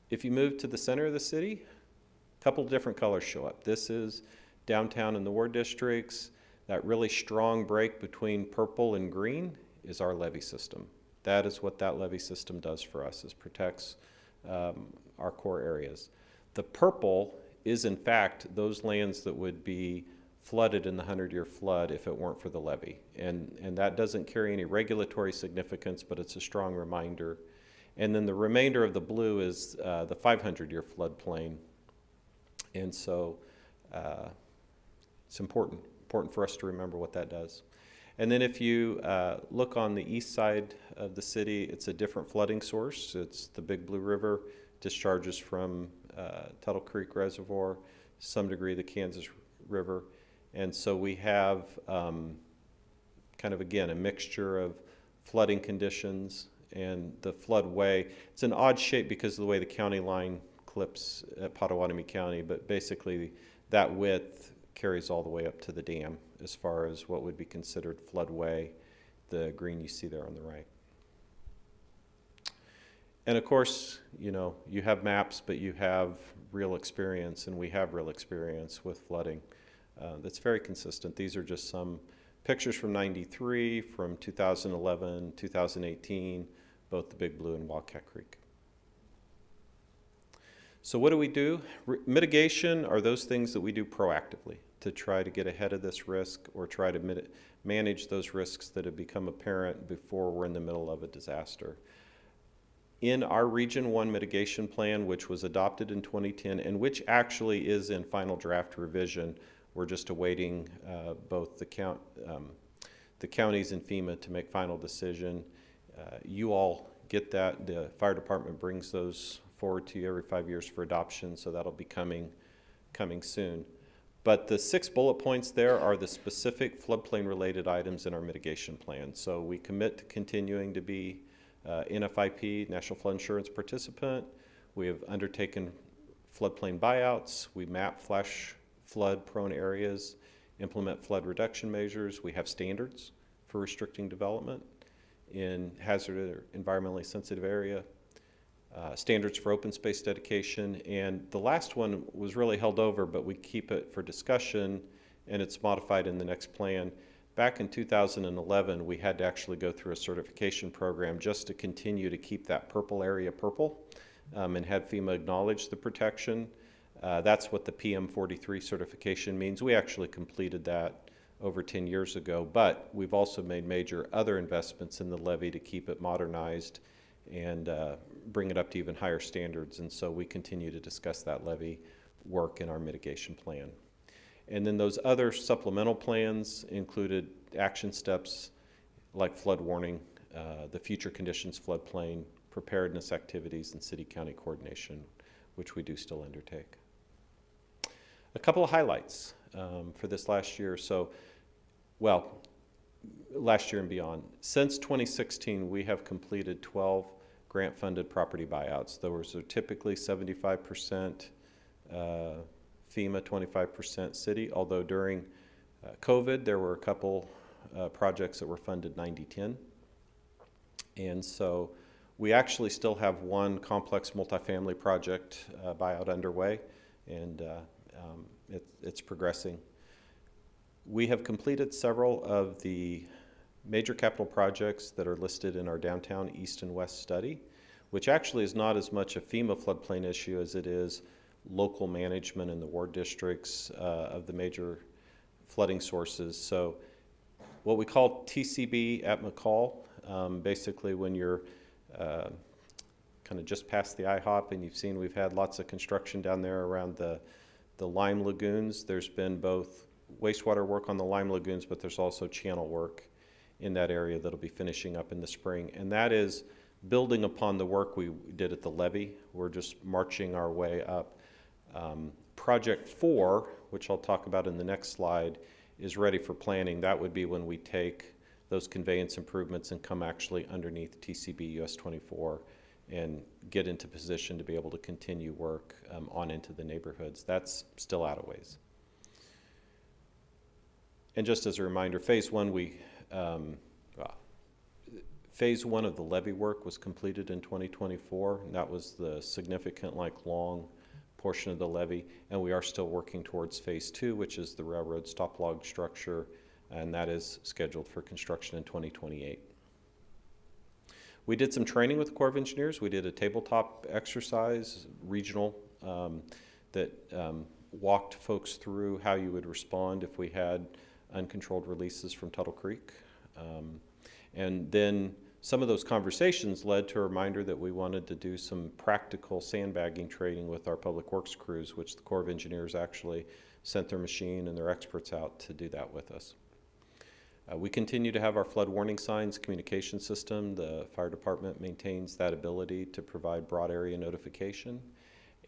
Speaker 10: If you move to the center of the city, a couple of different colors show up. This is downtown in the ward districts. That really strong break between purple and green is our levee system. That is what that levee system does for us, is protects our core areas. The purple is, in fact, those lands that would be flooded in the 100-year flood if it weren't for the levee. And that doesn't carry any regulatory significance, but it's a strong reminder. And then the remainder of the blue is the 500-year floodplain. And so it's important for us to remember what that does. And then if you look on the east side of the city, it's a different flooding source. It's the Big Blue River, discharges from Tuttle Creek Reservoir, to some degree the Kansas River. And so we have kind of, again, a mixture of flooding conditions and the floodway. It's an odd shape because of the way the county line clips at Potawatomi County, but basically that width carries all the way up to the dam as far as what would be considered floodway, the green you see there on the right. And of course, you have maps, but you have real experience, and we have real experience with flooding. That's very consistent. These are just some pictures from '93, from 2011, 2018, both the Big Blue and Wildcat Creek. So what do we do? Mitigation are those things that we do proactively to try to get ahead of this risk or try to manage those risks that have become apparent before we're in the middle of a disaster. In our Region 1 mitigation plan, which was adopted in 2010 and which actually is in final draft revision, we're just awaiting both the counties and FEMA to make final decision. You all get that. The fire department brings those forward to you every 5 years for adoption, so that'll be coming soon. But the 6 bullet points there are the specific floodplain related items in our mitigation plan. So we commit to continuing to be NFIP, National Flood Insurance participant. We have undertaken floodplain buyouts. We map flash flood prone areas, implement flood reduction measures. We have standards for restricting development in hazard or environmentally sensitive area. standards for open space dedication. And the last one was really held over, but we keep it for discussion, and it's modified in the next plan. Back in 2011, we had to actually go through a certification program just to continue to keep that purple area purple, and had FEMA acknowledge the protection. That's what the PM43 certification means. We actually completed that over 10 years ago, but we've also made major other investments in the levee to keep it modernized and bring it up to even higher standards. And so we continue to discuss that levee work in our mitigation plan. And then those other supplemental plans included action steps like flood warning, the future conditions floodplain, preparedness activities, and city-county coordination, which we do still undertake. A couple of highlights for this last year. So, well, last year and beyond. Since 2016, we have completed 12 grant-funded property buyouts. Those are typically 75% FEMA, 25% city, although during COVID, there were a couple projects that were funded 90-10. And so we actually still have one complex multifamily project buyout underway, and it's progressing. We have completed several of the major capital projects that are listed in our downtown east and west study, which actually is not as much a FEMA floodplain issue as it is local management in the ward districts of the major flooding sources. So what we call TCB at McCall, basically when you're kind of just past the IHOP and you've seen we've had lots of construction down there around the lime lagoons. There's been both wastewater work on the lime lagoons, but there's also channel work in that area that'll be finishing up in the spring. And that is building upon the work we did at the levee. We're just marching our way up. Project 4, which I'll talk about in the next slide, is ready for planning. That would be when we take those conveyance improvements and come actually underneath TCB US 24 and get into position to be able to continue work on into the neighborhoods. That's still out of ways. And just as a reminder, phase one of the levee work was completed in 2024, and that was the significant, long portion of the levee. And we are still working towards phase 2, which is the railroad stop log structure, and that is scheduled for construction in 2028. We did some training with the Corps of Engineers. We did a tabletop exercise, regional, that walked folks through how you would respond if we had uncontrolled releases from Tuttle Creek. And then some of those conversations led to a reminder that we wanted to do some practical sandbagging training with our public works crews, which the Corps of Engineers actually sent their machine and their experts out to do that with us. We continue to have our flood warning signs communication system. The fire department maintains that ability to provide broad area notification.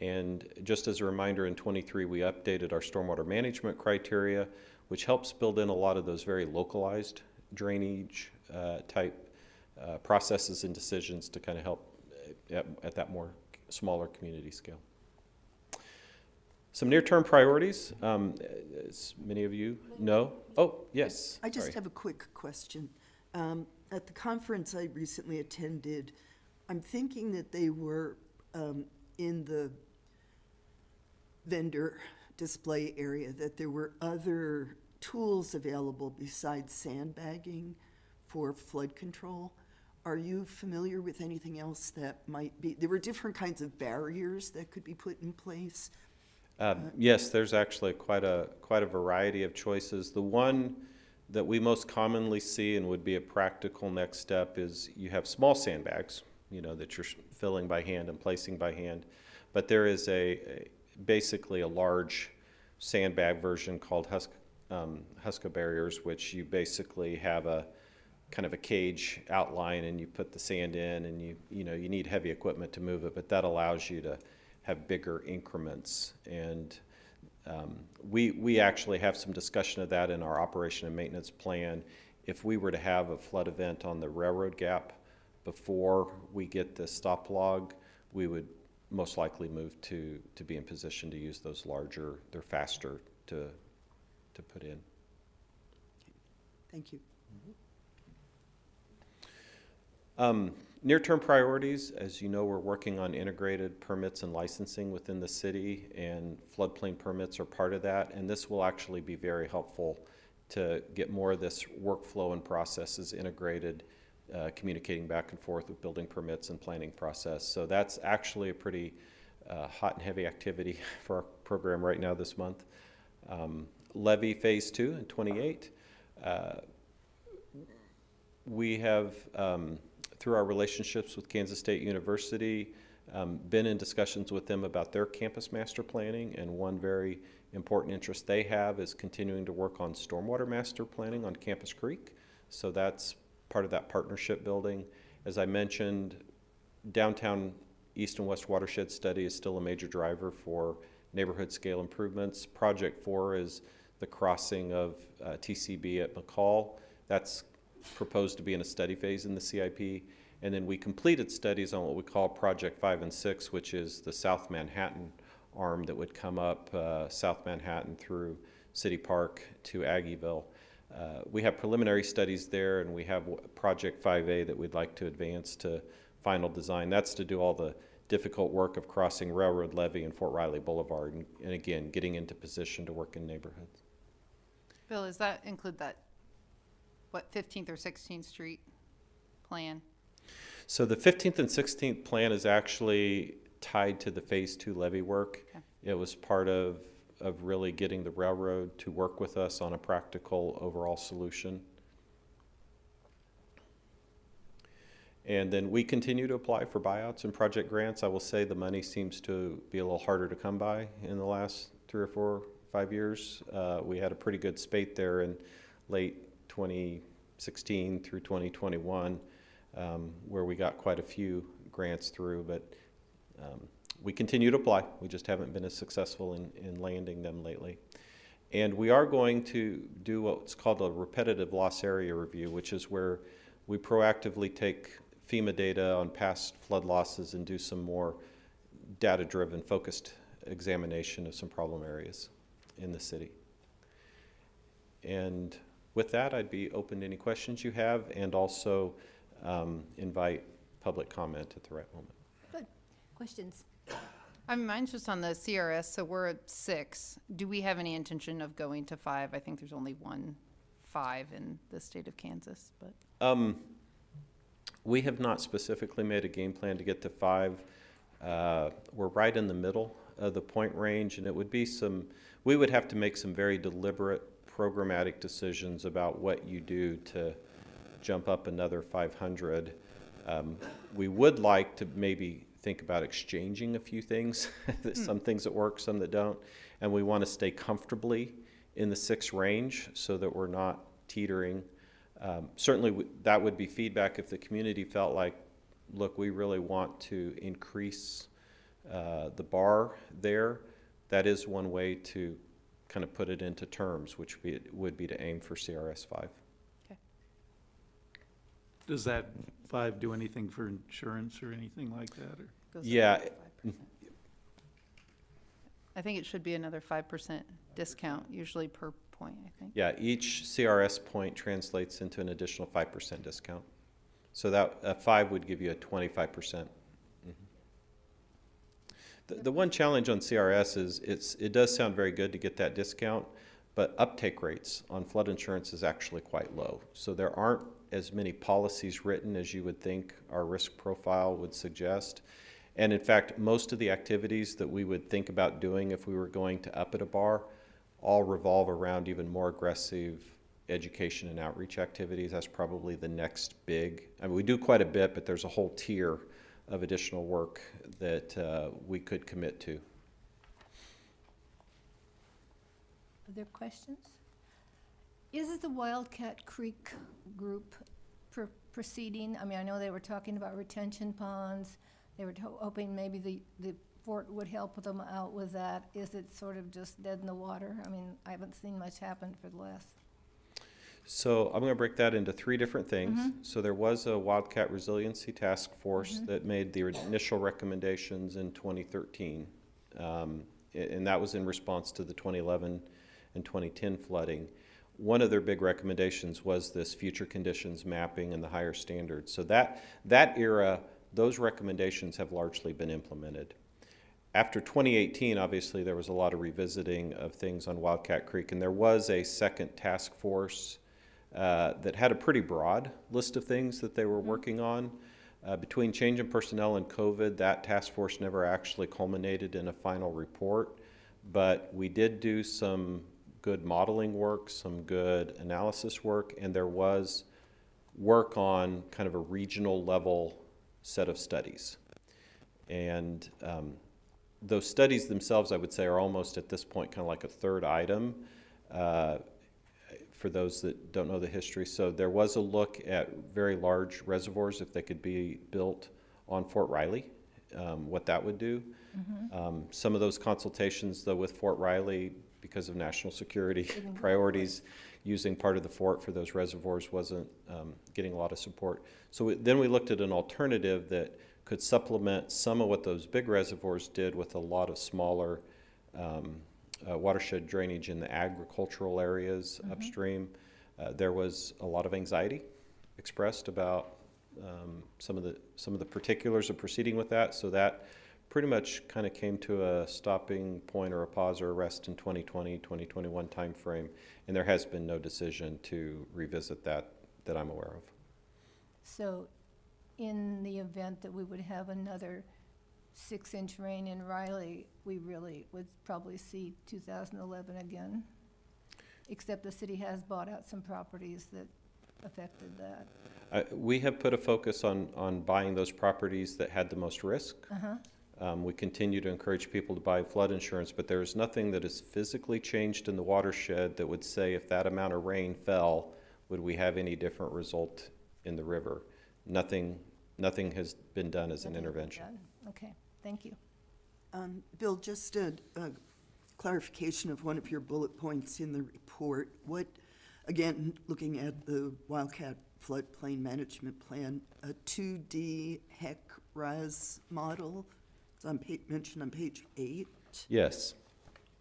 Speaker 10: And just as a reminder, in 23, we updated our stormwater management criteria, which helps build in a lot of those very localized drainage type processes and decisions to kind of help at that more smaller community scale. Some near-term priorities, as many of you know. Oh, yes.
Speaker 8: I just
Speaker 10: sorry.
Speaker 8: have a quick question. At the conference I recently attended, I'm thinking that they were in the vendor display area, that there were other tools available besides sandbagging for flood control. Are you familiar with anything else that might be? There were different kinds of barriers that could be put in place.
Speaker 10: Yes, there's actually quite a variety of choices. The one that we most commonly see and would be a practical next step is you have small sandbags, that you're filling by hand and placing by hand. But there is basically a large sandbag version called Huska barriers, which you basically have a kind of a cage outline and you put the sand in, and you need heavy equipment to move it, but that allows you to have bigger increments. And we actually have some discussion of that in our operation and maintenance plan. If we were to have a flood event on the railroad gap before we get the stop log, we would most likely move to be in position to use those larger. They're faster to put in.
Speaker 8: Thank you.
Speaker 10: Near-term priorities, as you know, we're working on integrated permits and licensing within the city, and floodplain permits are part of that, and this will actually be very helpful to get more of this workflow and processes integrated, communicating back and forth with building permits and planning process. So that's actually a pretty hot and heavy activity for our program right now this month. Levy Phase 2 in 28. We have, through our relationships with Kansas State University, been in discussions with them about their campus master planning, and one very important interest they have is continuing to work on stormwater master planning on Campus Creek. So that's part of that partnership building. As I mentioned, downtown east and west watershed study is still a major driver for neighborhood scale improvements. Project 4 is the crossing of TCB at McCall. That's proposed to be in a study phase in the CIP. And then we completed studies on what we call Project 5 and 6, which is the South Manhattan arm that would come up South Manhattan through City Park to Aggieville. We have preliminary studies there, and we have Project 5A that we'd like to advance to final design. That's to do all the difficult work of crossing Railroad Levee and Fort Riley Boulevard, and again, getting into position to work in neighborhoods.
Speaker 7: Bill, does that include that, what, 15th or 16th Street plan?
Speaker 10: So the 15th and 16th plan is actually tied to the Phase 2 levee work.
Speaker 7: Okay.
Speaker 10: It was part of really getting the railroad to work with us on a practical overall solution. And then we continue to apply for buyouts and project grants. I will say the money seems to be a little harder to come by in the last 3 or 4, 5 years. We had a pretty good spate there in late 2016 through 2021, where we got quite a few grants through, but we continue to apply. We just haven't been as successful in landing them lately. And we are going to do what's called a repetitive loss area review, which is where we proactively take FEMA data on past flood losses and do some more data-driven, focused examination of some problem areas in the city. And with that, I'd be open to any questions you have, and also invite public comment at the right moment.
Speaker 1: Good. Questions?
Speaker 7: I mean, mine's just on the CRS, so we're at 6. Do we have any intention of going to 5? I think there's only 1 5 in the state of Kansas, but.
Speaker 10: We have not specifically made a game plan to get to 5. We're right in the middle of the point range, and it would be we would have to make some very deliberate programmatic decisions about what you do to jump up another 500. We would like to maybe think about exchanging a few things, some things that work, some that don't, and we want to stay comfortably in the 6 range so that we're not teetering. Certainly that would be feedback if the community felt like, look, we really want to increase the bar there. That is one way to kind of put it into terms, which would be to aim for CRS 5.
Speaker 7: Okay.
Speaker 9: Does that 5 do anything for insurance or anything like that? Or?
Speaker 7: Goes
Speaker 10: Yeah.
Speaker 7: up to 5%. I think it should be another 5% discount, usually per point, I think.
Speaker 10: Yeah, each CRS point translates into an additional 5% discount. So that 5 would give you a 25%. The one challenge on CRS is it does sound very good to get that discount, but uptake rates on flood insurance is actually quite low. So there aren't as many policies written as you would think our risk profile would suggest. And in fact, most of the activities that we would think about doing if we were going to up at a bar all revolve around even more aggressive education and outreach activities. That's probably the next big. I mean, we do quite a bit, but there's a whole tier of additional work that we could commit to.
Speaker 1: Are there questions? Is the Wildcat Creek group proceeding? I mean, I know they were talking about retention ponds. They were hoping maybe the fort would help them out with that. Is it sort of just dead in the water? I mean, I haven't seen much happen for the last.
Speaker 10: So I'm going to break that into 3 different things. So there was a Wildcat Resiliency Task Force that made the initial recommendations in 2013. And that was in response to the 2011 and 2010 flooding. one of their big recommendations was this future conditions mapping and the higher standards. So that era, those recommendations have largely been implemented. After 2018, obviously, there was a lot of revisiting of things on Wildcat Creek, and there was a second task force that had a pretty broad list of things that they were working on. Between change in personnel and COVID, that task force never actually culminated in a final report, but we did do some good modeling work, some good analysis work, and there was work on kind of a regional level set of studies. And those studies themselves, I would say, are almost at this point kind of like a third item for those that don't know the history. So there was a look at very large reservoirs, if they could be built on Fort Riley, what that would do. Some of those consultations, though, with Fort Riley, because of national security priorities, using part of the fort for those reservoirs wasn't getting a lot of support. So then we looked at an alternative that could supplement some of what those big reservoirs did with a lot of smaller watershed drainage in the agricultural areas upstream. There was a lot of anxiety expressed about some of the particulars of proceeding with that, so that pretty much kind of came to a stopping point or a pause or a rest in 2020, 2021 timeframe, and there has been no decision to revisit that I'm aware of.
Speaker 1: So in the event that we would have another 6-inch rain in Riley, we really would probably see 2011 again, except the city has bought out some properties that affected that.
Speaker 10: We have put a focus on buying those properties that had the most risk. We continue to encourage people to buy flood insurance, but there is nothing that is physically changed in the watershed that would say if that amount of rain fell, would we have any different result in the river? Nothing has been done as an intervention.
Speaker 1: Okay, thank you.
Speaker 8: Bill, just a clarification of one of your bullet points in the report. What, again, looking at the Wildcat Floodplain Management Plan, a 2D HEC-RAS model, it's mentioned on page 8.
Speaker 10: Yes.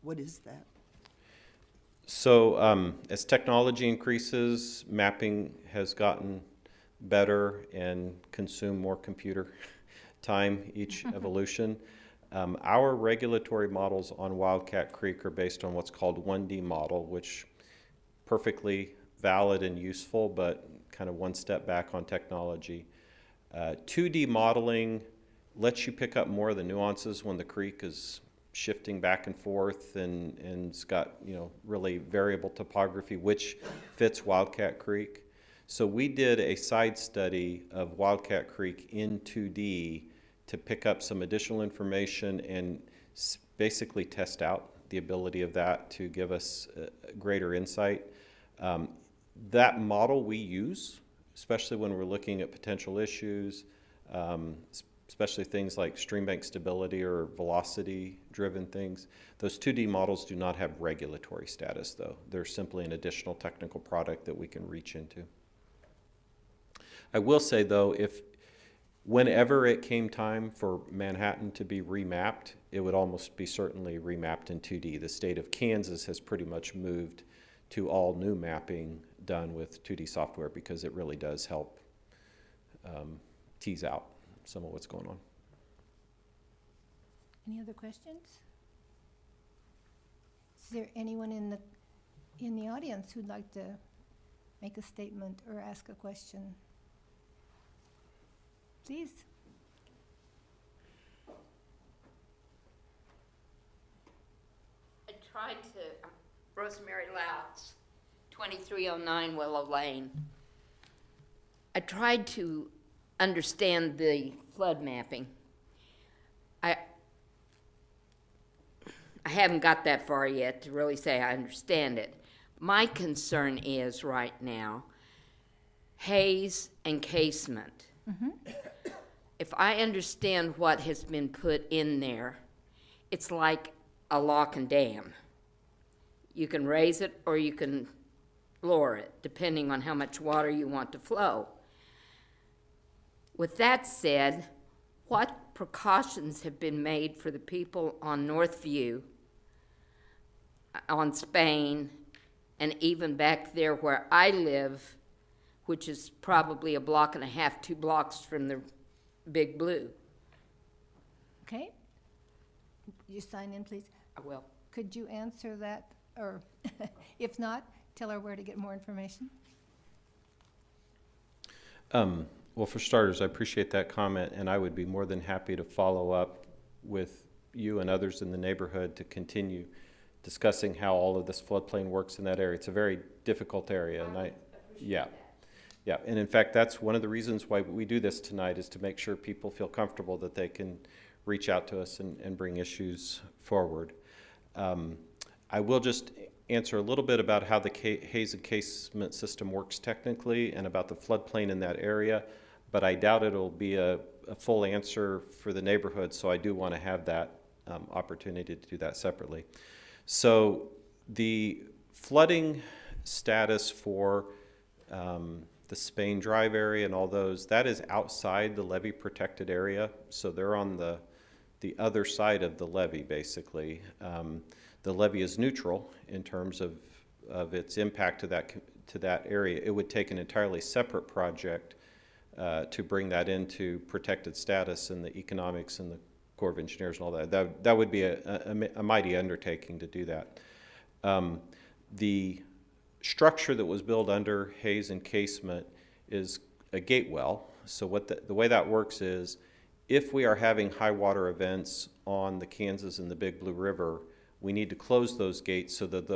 Speaker 8: What is that?
Speaker 10: So as technology increases, mapping has gotten better and consume more computer time each evolution. Our regulatory models on Wildcat Creek are based on what's called 1D model, which perfectly valid and useful, but kind of one step back on technology. 2D modeling lets you pick up more of the nuances when the creek is shifting back and forth and it's got, really variable topography, which fits Wildcat Creek. So we did a side study of Wildcat Creek in 2D to pick up some additional information and basically test out the ability of that to give us greater insight. That model we use, especially when we're looking at potential issues, especially things like stream bank stability or velocity-driven things. Those 2D models do not have regulatory status, though. They're simply an additional technical product that we can reach into. I will say, though, whenever it came time for Manhattan to be remapped, it would almost be certainly remapped in 2D. The state of Kansas has pretty much moved to all new mapping done with 2D software because it really does help tease out some of what's going on.
Speaker 1: Any other questions? Is there anyone in the audience who'd like to make a statement or ask a question? Please.
Speaker 11: I tried to, Rosemary Louts, 2309 Willow Lane. I tried to understand the flood mapping. I haven't got that far yet to really say I understand it. My concern is right now haze and casement. If I understand what has been put in there, it's like a lock and dam. You can raise it or you can lower it, depending on how much water you want to flow. With that said, what precautions have been made for the people on Northview, on Spain, and even back there where I live, which is probably a block and a half, 2 blocks from the Big Blue.
Speaker 1: Okay? You sign in, please.
Speaker 11: I will.
Speaker 1: Could you answer that, or if not, tell her where to get more information?
Speaker 10: Well, for starters, I appreciate that comment, and I would be more than happy to follow up with you and others in the neighborhood to continue discussing how all of this floodplain works in that area. It's a very difficult area, and yeah. Yeah, and in fact, that's one of the reasons why we do this tonight, is to make sure people feel comfortable that they can reach out to us and bring issues forward. I will just answer a little bit about how the haze encasement system works technically and about the floodplain in that area, but I doubt it'll be a full answer for the neighborhood, so I do want to have that opportunity to do that separately. So the flooding status for the Spain Drive area and all those, that is outside the levee protected area, so they're on the other side of the levee, basically. The levee is neutral in terms of its impact to that area. It would take an entirely separate project to bring that into protected status, and the economics and the Corps of Engineers and all that. That would be a mighty undertaking to do that. The structure that was built under haze encasement is a gate well. So what the way that works is, if we are having high water events on the Kansas and the Big Blue River, we need to close those gates so that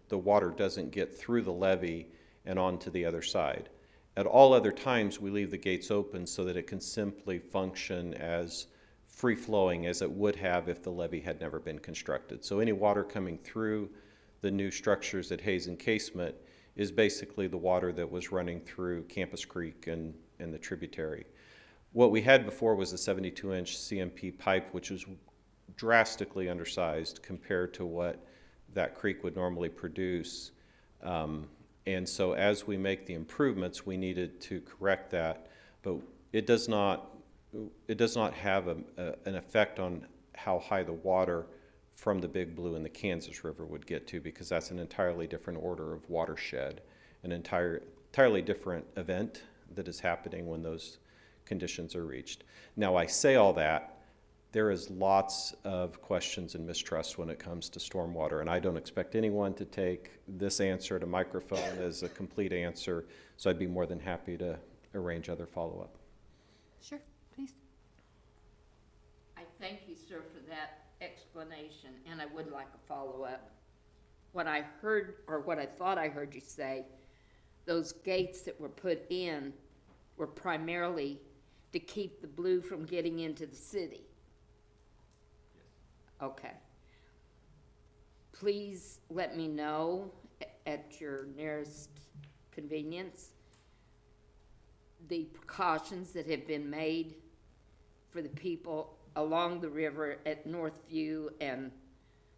Speaker 10: the water doesn't get through the levee and onto the other side. At all other times, we leave the gates open so that it can simply function as free-flowing as it would have if the levee had never been constructed. So any water coming through the new structures at Hays Encasement is basically the water that was running through Campus Creek and the tributary. What we had before was a 72-inch CMP pipe, which was drastically undersized compared to what that creek would normally produce. And so as we make the improvements, we needed to correct that, but it does not have an effect on how high the water from the Big Blue and the Kansas River would get to, because that's an entirely different order of watershed, an entirely different event that is happening when those conditions are reached. Now, I say all that, there is lots of questions and mistrust when it comes to stormwater, and I don't expect anyone to take this answer to microphone as a complete answer, so I'd be more than happy to arrange other follow-up.
Speaker 1: Sure, please.
Speaker 11: I thank you, sir, for that explanation, and I would like a follow-up. What I heard, or what I thought I heard you say, those gates that were put in were primarily to keep the blue from getting into the city. Okay. Please let me know at your nearest convenience the precautions that have been made for the people along the river at Northview and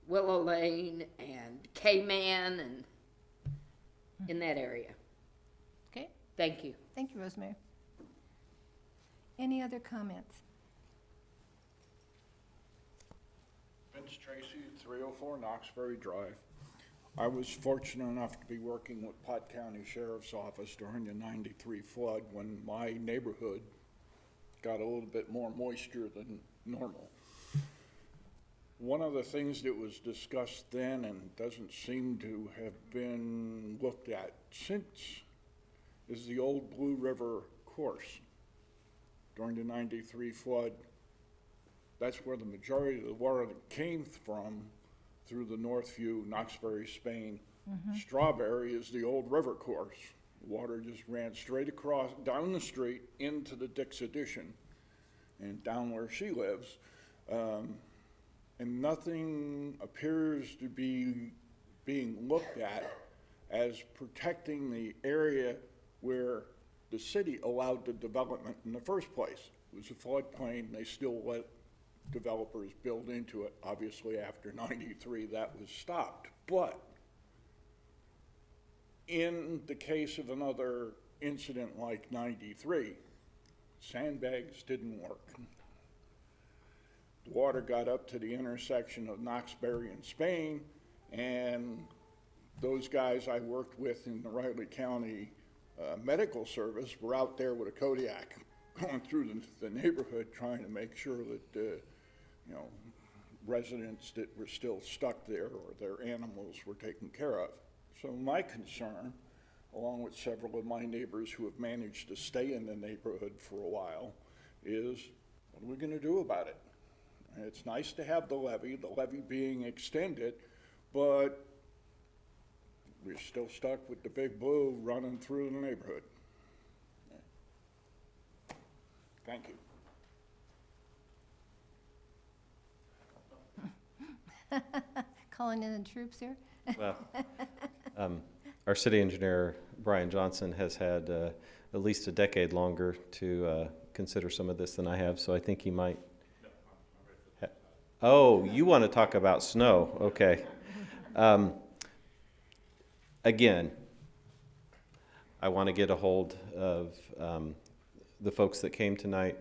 Speaker 11: Willow Lane and K-Man and in that area.
Speaker 1: Okay,
Speaker 11: Thank you.
Speaker 1: thank you, Rosemary. Any other comments?
Speaker 5: Vince Tracy, 304 Knoxbury Drive. I was fortunate enough to be working with Pot County Sheriff's Office during the 93 flood when my neighborhood got a little bit more moisture than normal. One of the things that was discussed then and doesn't seem to have been looked at since is the old Blue River course. During the 93 flood, that's where the majority of the water that came from through the Northview, Knoxbury, Spain. Strawberry is the old river course. Water just ran straight across, down the street, into the Dick's Addition, and down where she lives. And nothing appears to be being looked at as protecting the area where the city allowed the development in the first place. It was a floodplain. They still let developers build into it. Obviously, after 93, that was stopped. But in the case of another incident like 93, sandbags didn't work. The water got up to the intersection of Knoxbury and Spain, and those guys I worked with in the Riley County Medical Service were out there with a Kodiak going through the neighborhood trying to make sure that, residents that were still stuck there or their animals were taken care of. So my concern, along with several of my neighbors who have managed to stay in the neighborhood for a while, is what are we going to do about it? And it's nice to have the levee being extended, but we're still stuck with the big blue running through the neighborhood. Thank you.
Speaker 1: Calling in the troops here?
Speaker 10: Well, our city engineer, Brian Johnson, has had at least a decade longer to consider some of this than I have, so I think he might. Oh, you want to talk about snow? Okay. Again, I want to get a hold of the folks that came tonight.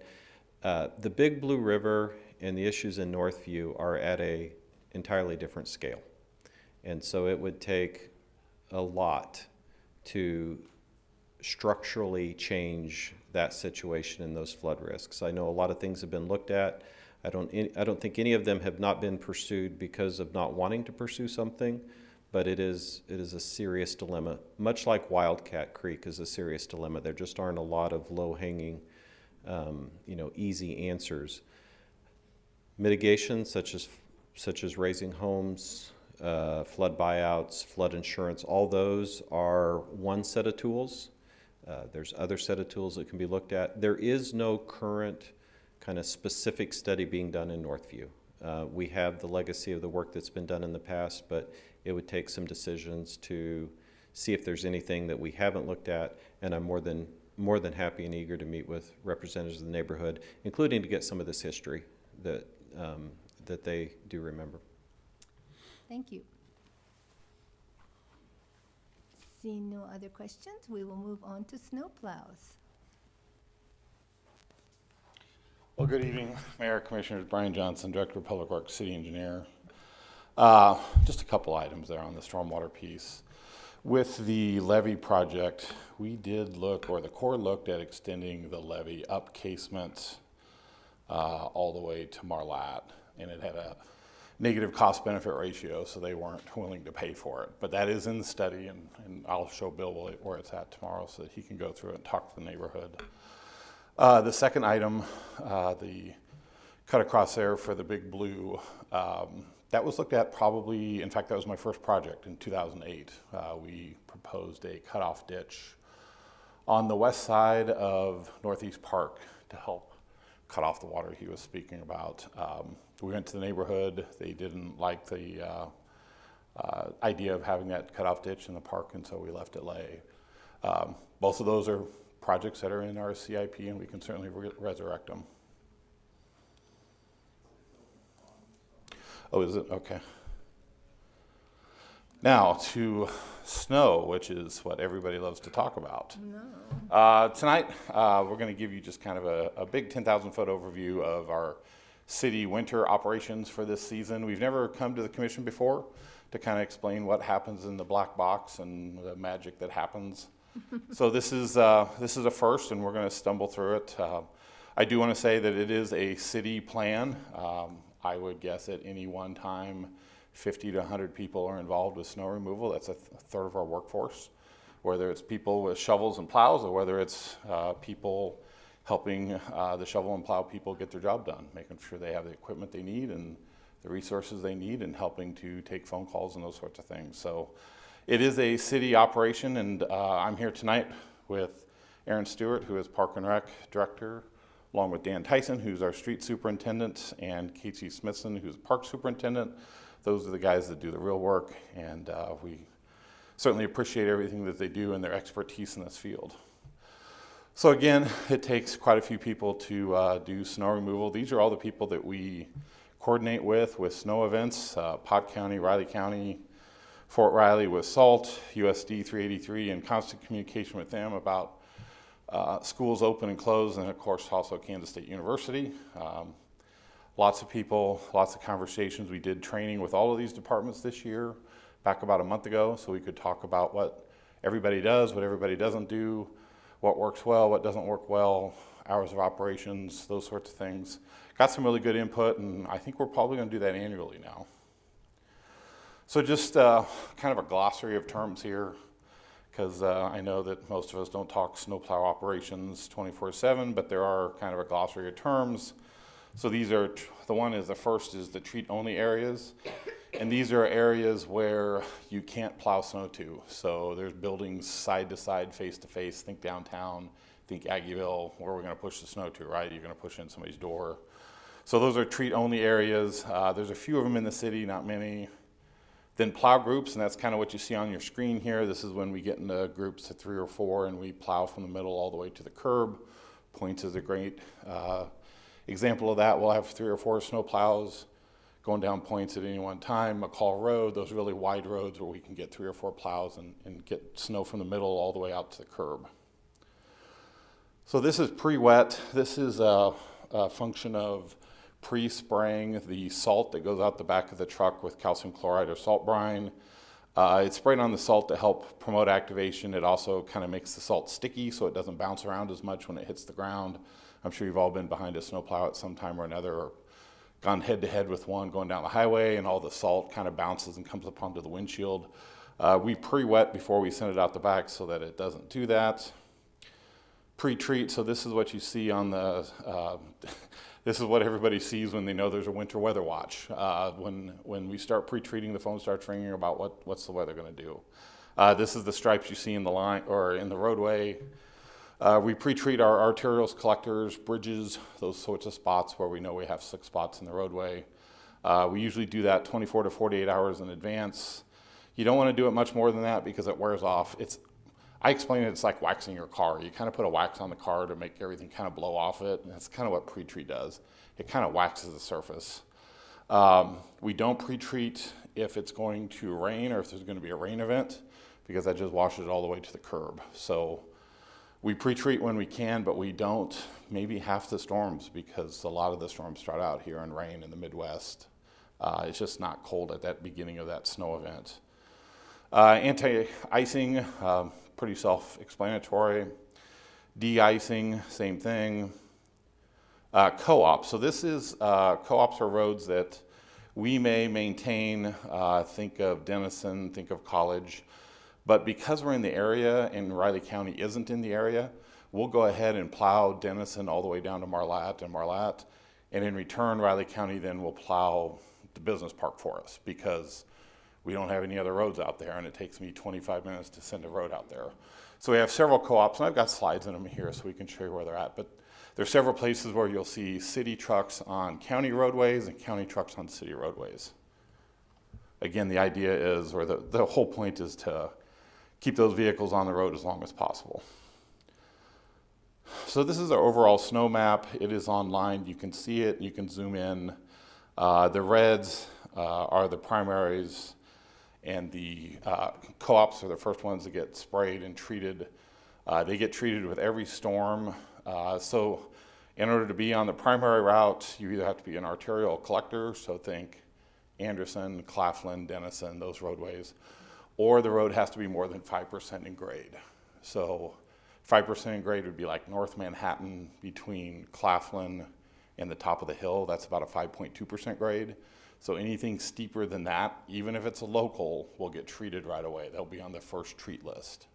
Speaker 10: The Big Blue River and the issues in Northview are at a entirely different scale. And so it would take a lot to structurally change that situation and those flood risks. I know a lot of things have been looked at. I don't think any of them have not been pursued because of not wanting to pursue something, but it is a serious dilemma. Much like Wildcat Creek is a serious dilemma. There just aren't a lot of low-hanging, easy answers. Mitigation, such as raising homes, flood buyouts, flood insurance, all those are one set of tools. There's other set of tools that can be looked at. There is no current kind of specific study being done in Northview. We have the legacy of the work that's been done in the past, but it would take some decisions to see if there's anything that we haven't looked at, and I'm more than happy and eager to meet with representatives of the neighborhood, including to get some of this history that they do remember.
Speaker 1: Thank you. Seeing no other questions, we will move on to snowplows.
Speaker 12: Well, good evening, Mayor, Commissioners. Brian Johnson, Director of Public Works, City Engineer. Just a couple items there on the stormwater piece. With the levee project, we did look, or the Corps looked at extending the levee up Casement all the way to Marlatte, and it had a negative cost-benefit ratio, so they weren't willing to pay for it. But that is in the study, and I'll show Bill where it's at tomorrow so that he can go through it and talk to the neighborhood. The second item, the cut across there for the Big Blue, that was looked at probably, in fact, that was my first project in 2008. We proposed a cutoff ditch on the west side of Northeast Park to help cut off the water he was speaking about. We went to the neighborhood. They didn't like the idea of having that cutoff ditch in the park, and so we left it lay. Both of those are projects that are in our CIP, and we can certainly resurrect them. Oh, is it? Okay. Now to snow, which is what everybody loves to talk about. No. Tonight, we're going to give you just kind of a big 10,000-foot overview of our city winter operations for this season. We've never come to the commission before to kind of explain what happens in the black box and the magic that happens. So this is a first, and we're going to stumble through it. I do want to say that it is a city plan. I would guess at any one time 50 to 100 people are involved with snow removal. That's a third of our workforce, whether it's people with shovels and plows or whether it's people helping the shovel and plow people get their job done, making sure they have the equipment they need and the resources they need, and helping to take phone calls and those sorts of things. So it is a city operation, and I'm here tonight with Aaron Stewart, who is Park and Rec Director, along with Dan Tyson, who's our street superintendent, and Casey Smithson, who's park superintendent. Those are the guys that do the real work, and we certainly appreciate everything that they do and their expertise in this field. So again, it takes quite a few people to do snow removal. These are all the people that we coordinate with snow events, Pot County, Riley County, Fort Riley with SALT, USD 383, in constant communication with them about schools open and closed, and of course also Kansas State University. Lots of people, lots of conversations. We did training with all of these departments this year back about a month ago, so we could talk about what everybody does, what everybody doesn't do, what works well, what doesn't work well, hours of operations, those sorts of things. Got some really good input, and I think we're probably going to do that annually now. So just kind of a glossary of terms here, because I know that most of us don't talk snowplow operations 24/7, but there are kind of a glossary of terms. So these are, the first is the treat-only areas, and these are areas where you can't plow snow to. So there's buildings side to side, face to face, think downtown, think Aggieville, where we're going to push the snow to, right? You're going to push in somebody's door. So those are treat-only areas. There's a few of them in the city, not many. Then plow groups, and that's kind of what you see on your screen here. This is when we get into groups of 3 or 4 and we plow from the middle all the way to the curb. Points is a great example of that. We'll have 3 or 4 snow plows going down points at any one time. McCall Road, those really wide roads where we can get 3 or 4 plows and get snow from the middle all the way out to the curb. So this is pre-wet. This is a function of pre-spraying the salt that goes out the back of the truck with calcium chloride or salt brine. It's sprayed on the salt to help promote activation. It also kind of makes the salt sticky so it doesn't bounce around as much when it hits the ground. I'm sure you've all been behind a snowplow at some time or another, or gone head to head with one going down the highway, and all the salt kind of bounces and comes up onto the windshield. We pre-wet before we send it out the back so that it doesn't do that. Pre-treat, so this is what you see on the, this is what everybody sees when they know there's a winter weather watch. When we start pre-treating, the phone starts ringing about what's the weather going to do. This is the stripes you see in the line or in the roadway. We pre-treat our arterials, collectors, bridges, those sorts of spots where we know we have 6 spots in the roadway. We usually do that 24 to 48 hours in advance. You don't want to do it much more than that because it wears off. I explain it's like waxing your car. You kind of put a wax on the car to make everything kind of blow off it, and that's kind of what pre-treat does. It kind of waxes the surface. We don't pre-treat if it's going to rain or if there's going to be a rain event, because that just washes it all the way to the curb. So we pre-treat when we can, but we don't maybe half the storms, because a lot of the storms start out here in rain in the Midwest. It's just not cold at that beginning of that snow event. Anti-icing, pretty self-explanatory. De-icing, same thing. Co-op. So this is, co-ops are roads that we may maintain. Think of Denison, think of College. But because we're in the area and Riley County isn't in the area, we'll go ahead and plow Denison all the way down to Marlatte. And in return, Riley County then will plow the business park for us, because we don't have any other roads out there, and it takes me 25 minutes to send a road out there. So we have several co-ops, and I've got slides in them here so we can show you where they're at. But there's several places where you'll see city trucks on county roadways and county trucks on city roadways. Again, the idea is, or the whole point is to keep those vehicles on the road as long as possible. So this is our overall snow map. It is online. You can see it. You can zoom in. The reds are the primaries, and the co-ops are the first ones that get sprayed and treated. They get treated with every storm. So in order to be on the primary route, you either have to be an arterial collector, so think Anderson, Claflin, Denison, those roadways, or the road has to be more than 5% in grade. So 5% in grade would be like North Manhattan between Claflin and the top of the hill. That's about a 5.2% grade. So anything steeper than that, even if it's a local, will get treated right away. They'll be on the first treat list.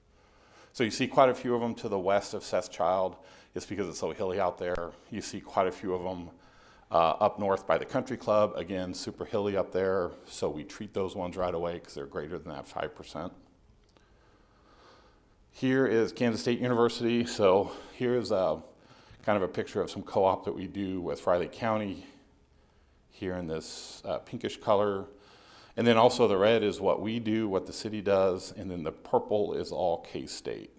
Speaker 12: So you see quite a few of them to the west of Sethchild. It's because it's so hilly out there. You see quite a few of them up north by the country club. Again, super hilly up there. So we treat those ones right away because they're greater than that 5%. Here is Kansas State University. So here's kind of a picture of some co-op that we do with Riley County, here in this pinkish color. And then also the red is what we do, what the city does, and then the purple is all K-State.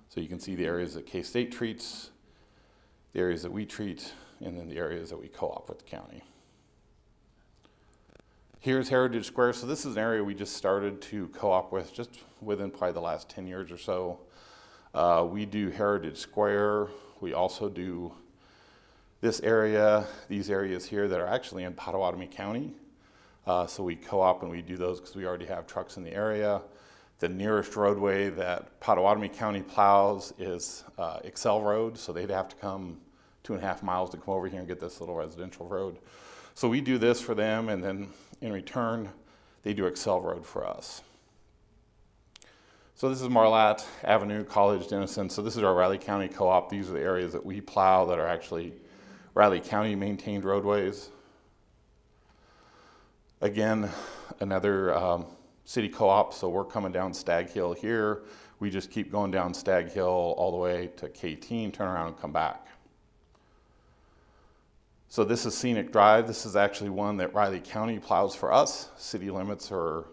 Speaker 12: So you can see the areas that K-State treats, the areas that we treat, and then the areas that we co-op with the county. Here's Heritage Square. So this is an area we just started to co-op with just within probably the last 10 years or so. We do Heritage Square. We also do this area, these areas here that are actually in Pottawatomie County. So we co-op and we do those because we already have trucks in the area. The nearest roadway that Pottawatomie County plows is Excel Road, so they'd have to come 2.5 miles to come over here and get this little residential road. So we do this for them, and then in return, they do Excel Road for us. So this is Marlatte Avenue, College, Denison. So this is our Riley County Co-op. These are the areas that we plow that are actually Riley County maintained roadways. Again, another city co-op, so we're coming down Stag Hill here. We just keep going down Stag Hill all the way to K-Teen, turn around and come back. So this is Scenic Drive. This is actually one that Riley County plows for us. City limits are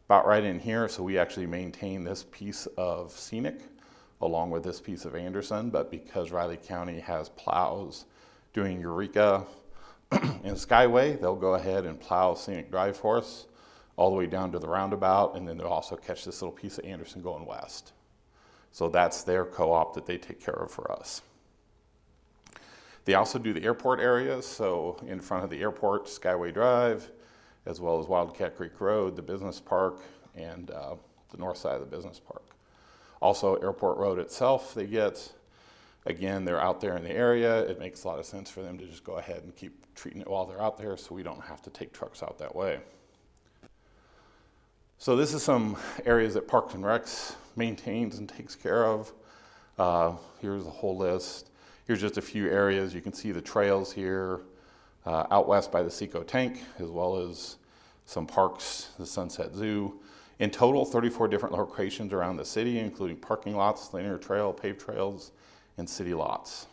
Speaker 12: about right in here, so we actually maintain this piece of Scenic along with this piece of Anderson, but because Riley County has plows doing Eureka and Skyway, they'll go ahead and plow Scenic Drive for us all the way down to the roundabout, and then they'll also catch this little piece of Anderson going west. So that's their co-op that they take care of for us. They also do the airport areas, so in front of the airport, Skyway Drive, as well as Wildcat Creek Road, the business park, and the north side of the business park. Also, Airport Road itself, they get, again, they're out there in the area. It makes a lot of sense for them to just go ahead and keep treating it while they're out there so we don't have to take trucks out that way. So this is some areas that Parks and Recs maintains and takes care of. Here's the whole list. Here's just a few areas. You can see the trails here out west by the Seco Tank, as well as some parks, the Sunset Zoo. In total, 34 different locations around the city, including parking lots, linear trail, paved trails, and city lots.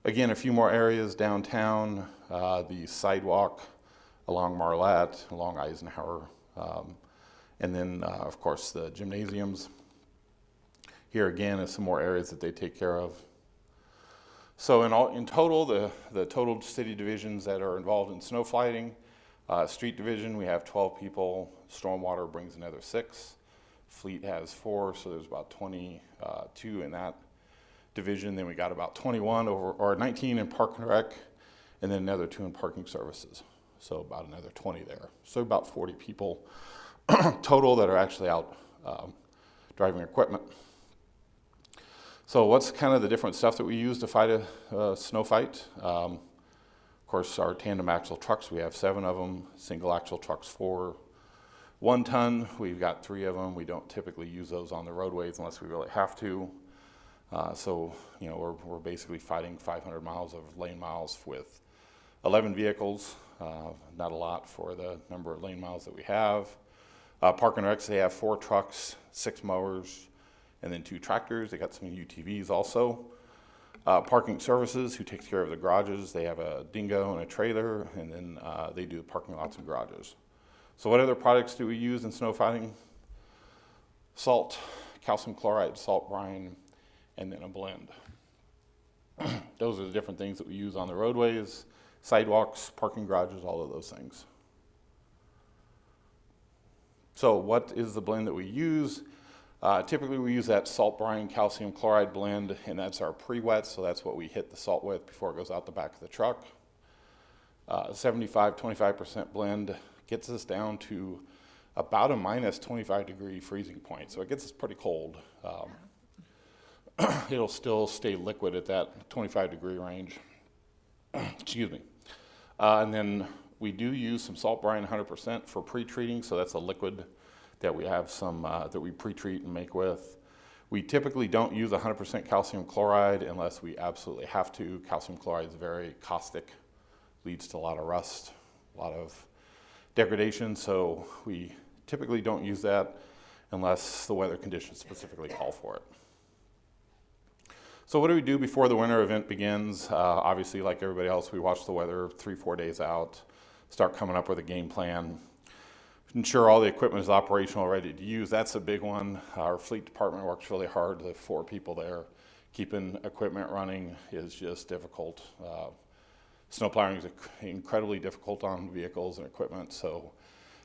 Speaker 12: Again, a few more areas downtown, the sidewalk along Marlatte, along Eisenhower, and then, of course, the gymnasiums. Here again is some more areas that they take care of. So in total, the total city divisions that are involved in snow fighting, street division, we have 12 people. Stormwater brings another 6. Fleet has 4, so there's about 22 in that division. Then we got about 21 or 19 in Park and Rec, and then another 2 in parking services. So about another 20 there. So about 40 people total that are actually out driving equipment. So what's kind of the different stuff that we use to fight a snow fight? Of course, our tandem axle trucks, we have 7 of them. Single axle trucks, 4. 1 ton, we've got 3 of them. We don't typically use those on the roadways unless we really have to. So, you know, we're basically fighting 500 miles of lane miles with 11 vehicles. Not a lot for the number of lane miles that we have. Park and Recs, they have 4 trucks, 6 mowers, and then 2 tractors. They got some UTVs also. Parking Services, who takes care of the garages, they have a dingo and a trailer, and then they do the parking lots and garages. So what other products do we use in snow fighting? Salt, calcium chloride, salt brine, and then a blend. Those are the different things that we use on the roadways, sidewalks, parking garages, all of those things. So what is the blend that we use? Typically we use that salt brine calcium chloride blend, and that's our pre-wet, so that's what we hit the salt with before it goes out the back of the truck. 75-25% blend gets us down to about a minus 25 degree freezing point, so it gets us pretty cold. It'll still stay liquid at that 25 degree range. Excuse me. And then we do use some salt brine 100% for pre-treating, so that's a liquid that we have some that we pre-treat and make with. We typically don't use 100% calcium chloride unless we absolutely have to. Calcium chloride is very caustic, leads to a lot of rust, a lot of degradation, so we typically don't use that unless the weather conditions specifically call for it. So what do we do before the winter event begins? Obviously, like everybody else, we watch the weather 3-4 days out, start coming up with a game plan, ensure all the equipment is operational, ready to use. That's a big one. Our fleet department works really hard. The 4 people there. Keeping equipment running is just difficult. Snow plowing is incredibly difficult on vehicles and equipment, so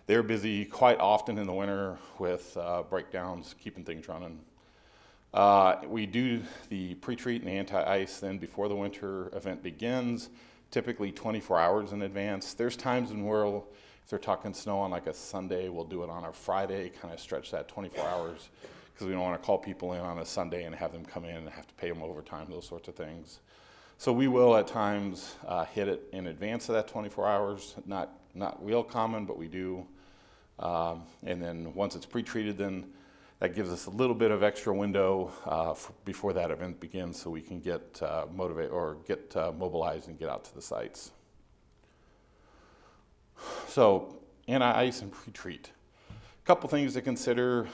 Speaker 12: they're busy quite often in the winter with breakdowns, keeping things running. We do the pre-treat and the anti-ice then before the winter event begins. typically 24 hours in advance. There's times when if they're talking snow on like a Sunday, we'll do it on a Friday, kind of stretch that 24 hours, because we don't want to call people in on a Sunday and have them come in and have to pay them overtime, those sorts of things. So we will at times hit it in advance of that 24 hours. Not real common, but we do. And then once it's pre-treated, then that gives us a little bit of extra window before that event begins, so we can get mobilized and get out to the sites. So anti-ice and pre-treat. A couple things to consider: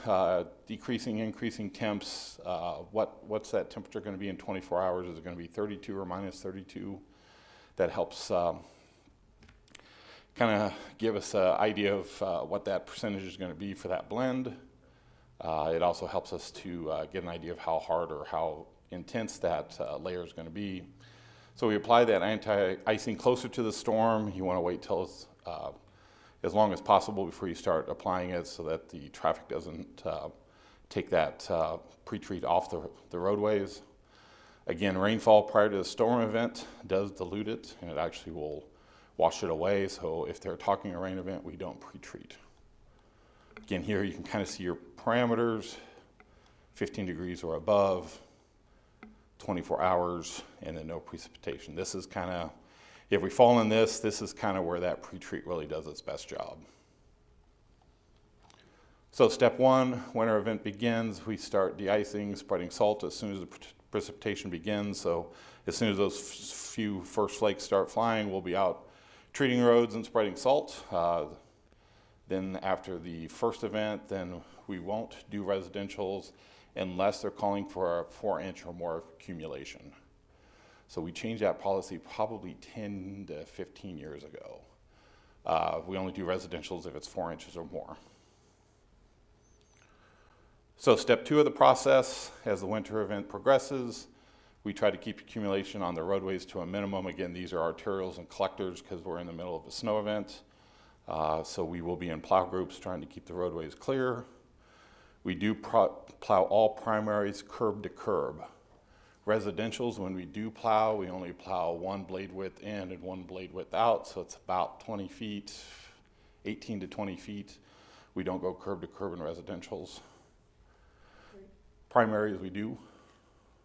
Speaker 12: decreasing, increasing temps. What's that temperature going to be in 24 hours? Is it going to be 32 or minus 32? That helps kind of give us an idea of what that percentage is going to be for that blend. It also helps us to get an idea of how hard or how intense that layer is going to be. So we apply that anti-icing closer to the storm. You want to wait till it's as long as possible before you start applying it, so that the traffic doesn't take that pre-treat off the roadways. Again, rainfall prior to the storm event does dilute it, and it actually will wash it away. So if they're talking a rain event, we don't pre-treat. Again, here you can kind of see your parameters: 15 degrees or above, 24 hours, and then no precipitation. This is kind of, if we fall in this is kind of where that pre-treat really does its best job. So step one, winter event begins, we start de-icing, spreading salt as soon as the precipitation begins. So as soon as those few first flakes start flying, we'll be out treating roads and spreading salt. Then after the first event, then we won't do residentials unless they're calling for a 4-inch or more accumulation. So we changed that policy probably 10 to 15 years ago. We only do residentials if it's 4 inches or more. So step two of the process, as the winter event progresses, we try to keep accumulation on the roadways to a minimum. Again, these are arterials and collectors because we're in the middle of a snow event. So we will be in plow groups trying to keep the roadways clear. We do plow all primaries curb to curb. Residentials, when we do plow, we only plow one blade width in and one blade width out, so it's about 20 feet, 18 to 20 feet. We don't go curb to curb in residentials. Primaries we do.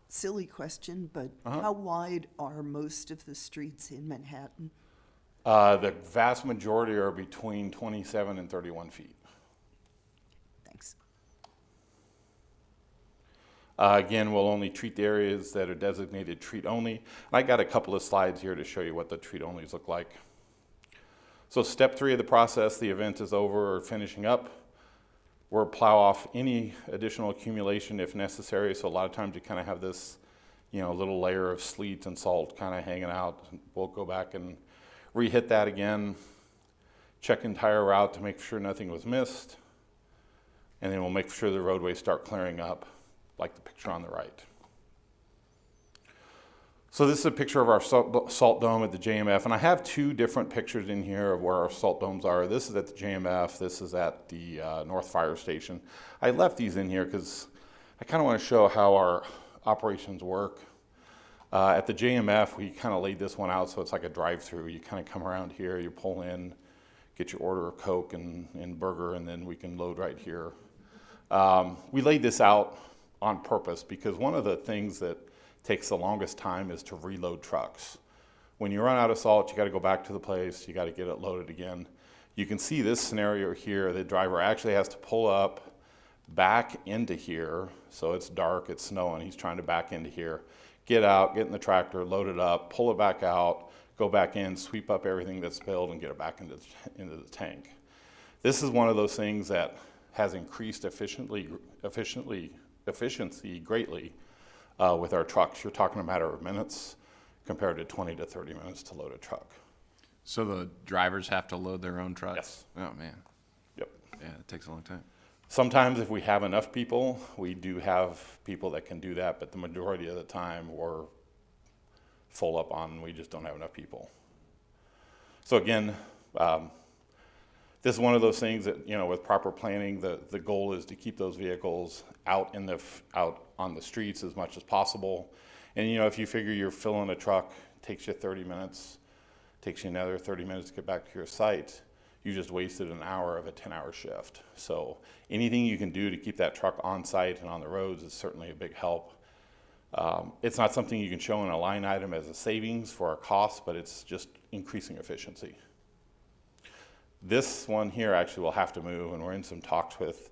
Speaker 8: Silly question, but how wide are most of the streets in Manhattan?
Speaker 12: The vast majority are between 27 and 31 feet.
Speaker 8: Thanks.
Speaker 12: Again, we'll only treat the areas that are designated treat only. And I got a couple of slides here to show you what the treat onlys look like. So step three of the process, the event is over or finishing up. We'll plow off any additional accumulation if necessary. So a lot of times you kind of have this, little layer of sleet and salt kind of hanging out. We'll go back and re-hit that again, check entire route to make sure nothing was missed, and then we'll make sure the roadways start clearing up, like the picture on the right. So this is a picture of our salt dome at the JMF, and I have two different pictures in here of where our salt domes are. This is at the JMF, this is at the North Fire Station. I left these in here because I kind of want to show how our operations work. At the JMF, we kind of laid this one out so it's like a drive-through. You kind of come around here, you pull in, get your order of Coke and burger, and then we can load right here. We laid this out on purpose because one of the things that takes the longest time is to reload trucks. When you run out of salt, you got to go back to the place, you got to get it loaded again. You can see this scenario here, the driver actually has to pull up back into here, so it's dark, it's snowing, he's trying to back into here, get out, get in the tractor, load it up, pull it back out, go back in, sweep up everything that's spilled and get it back into the tank. This is one of those things that has increased efficiency greatly with our trucks. You're talking a matter of minutes compared to 20 to 30 minutes to load a truck.
Speaker 4: So the drivers have to load their own trucks?
Speaker 12: Yes.
Speaker 4: Oh, man.
Speaker 12: Yep.
Speaker 4: Yeah, it takes a long time.
Speaker 12: Sometimes if we have enough people, we do have people that can do that, but the majority of the time we're full up on, we just don't have enough people. So again, this is one of those things that, with proper planning, the goal is to keep those vehicles out on the streets as much as possible. And if you figure you're filling a truck, it takes you 30 minutes, takes you another 30 minutes to get back to your site. You just wasted an hour of a 10-hour shift. So anything you can do to keep that truck on site and on the roads is certainly a big help. It's not something you can show in a line item as a savings for our costs, but it's just increasing efficiency. This one here actually will have to move, and we're in some talks with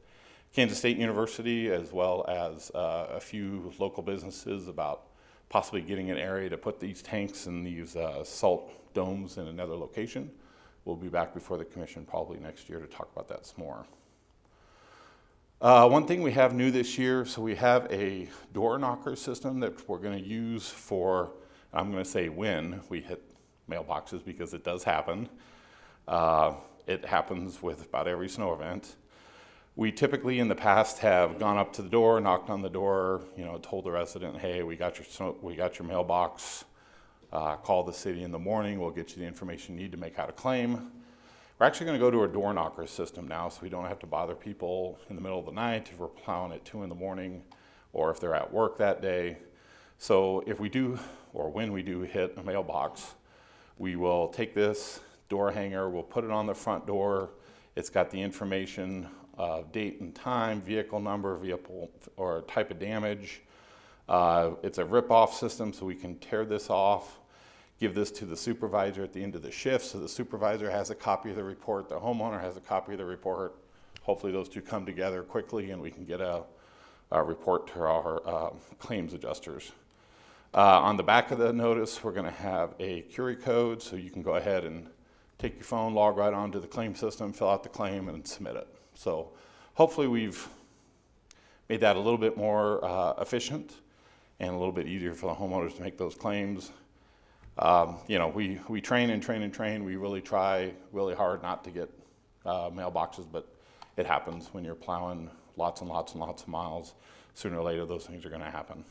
Speaker 12: Kansas State University as well as a few local businesses about possibly getting an area to put these tanks and these salt domes in another location. We'll be back before the commission probably next year to talk about that some more. One thing we have new this year, so we have a door knocker system that we're going to use for, I'm going to say when we hit mailboxes, because it does happen. It happens with about every snow event. We typically in the past have gone up to the door, knocked on the door, told the resident, hey, we got your mailbox. Call the city in the morning, we'll get you the information you need to make out a claim. We're actually going to go to a door knocker system now, so we don't have to bother people in the middle of the night if we're plowing at 2 in the morning or if they're at work that day. So if we do, or when we do hit a mailbox, we will take this door hanger, we'll put it on the front door. It's got the information, date and time, vehicle number, vehicle or type of damage. It's a rip-off system, so we can tear this off, give this to the supervisor at the end of the shift, so the supervisor has a copy of the report, the homeowner has a copy of the report. Hopefully those two come together quickly and we can get a report to our claims adjusters. On the back of the notice, we're going to have a query code, so you can go ahead and take your phone, log right onto the claim system, fill out the claim, and submit it. So hopefully we've made that a little bit more efficient and a little bit easier for the homeowners to make those claims. We train and train and train. We really try really hard not to get mailboxes, but it happens when you're plowing lots and lots and lots of miles. Sooner or later, those things are going to happen.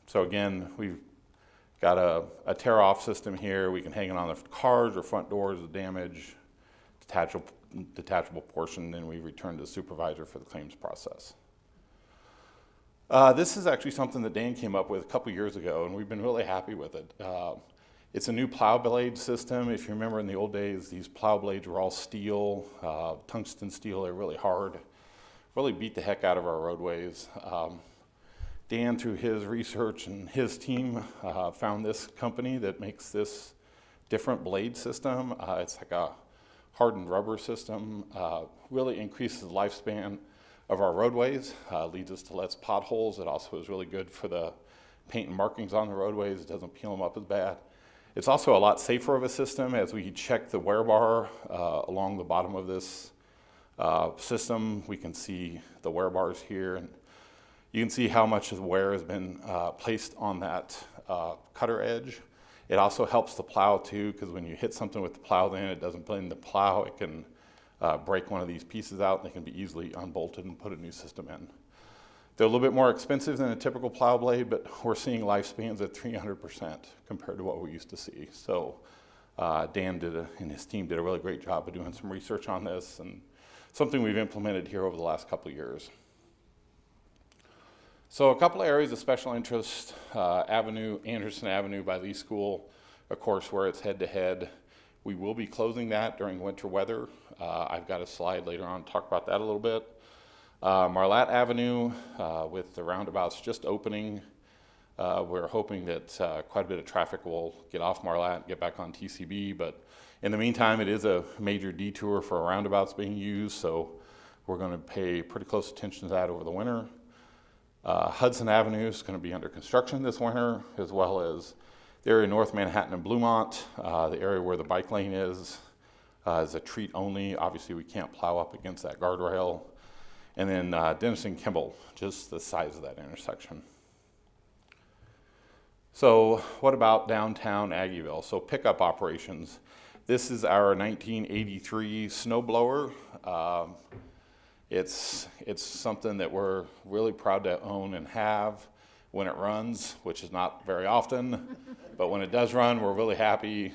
Speaker 12: So again, we've got a tear-off system here. We can hang it on the cars or front doors, the damage, detachable portion, then we return to the supervisor for the claims process. This is actually something that Dan came up with a couple years ago, and we've been really happy with it. It's a new plow blade system. If you remember in the old days, these plow blades were all steel, tungsten steel. They're really hard. Really beat the heck out of our roadways. Dan, through his research and his team, found this company that makes this different blade system. It's like a hardened rubber system. Really increases the lifespan of our roadways, leads us to less potholes. It also is really good for the paint and markings on the roadways. It doesn't peel them up as bad. It's also a lot safer of a system. As we check the wear bar along the bottom of this system, we can see the wear bars here, and you can see how much of the wear has been placed on that cutter edge. It also helps the plow too, because when you hit something with the plow, then it doesn't blend the plow. It can break one of these pieces out, and they can be easily unbolted and put a new system in. They're a little bit more expensive than a typical plow blade, but we're seeing lifespans at 300% compared to what we used to see. So Dan and his team did a really great job of doing some research on this, and something we've implemented here over the last couple of years. So a couple of areas of special interest, Anderson Avenue by Lee School, of course, where it's head-to-head. We will be closing that during winter weather. I've got a slide later on to talk about that a little bit. Marlatte Avenue, with the roundabouts just opening, we're hoping that quite a bit of traffic will get off Marlatte and get back on TCB, but in the meantime, it is a major detour for roundabouts being used, so we're going to pay pretty close attention to that over the winter. Hudson Avenue is going to be under construction this winter, as well as the area of North Manhattan and Bluemont, the area where the bike lane is a treat only. Obviously, we can't plow up against that guardrail. And then Dennis and Kimball, just the size of that intersection. So what about downtown Aggieville? So pickup operations. This is our 1983 snowblower. It's something that we're really proud to own and have when it runs, which is not very often, but when it does run, we're really happy.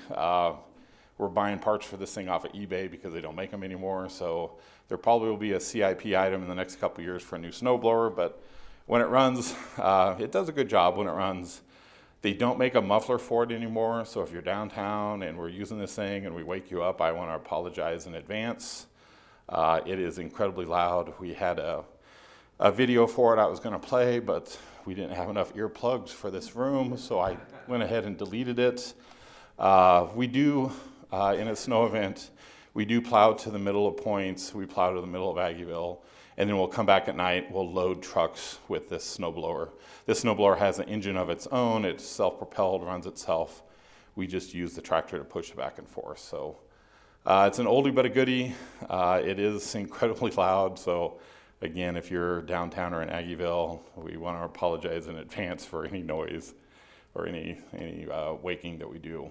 Speaker 12: We're buying parts for this thing off of eBay because they don't make them anymore, so there probably will be a CIP item in the next couple of years for a new snowblower, but when it runs, it does a good job when it runs. They don't make a muffler for it anymore, so if you're downtown and we're using this thing and we wake you up, I want to apologize in advance. It is incredibly loud. We had a video for it I was going to play, but we didn't have enough earplugs for this room, so I went ahead and deleted it. We do, in a snow event, we do plow to the middle of Points, we plow to the middle of Aggieville, and then we'll come back at night, we'll load trucks with this snowblower. This snowblower has an engine of its own, it's self-propelled, runs itself. We just use the tractor to push it back and forth. So it's an oldie but a goodie. It is incredibly loud, so again, if you're downtown or in Aggieville, we want to apologize in advance for any noise or any waking that we do.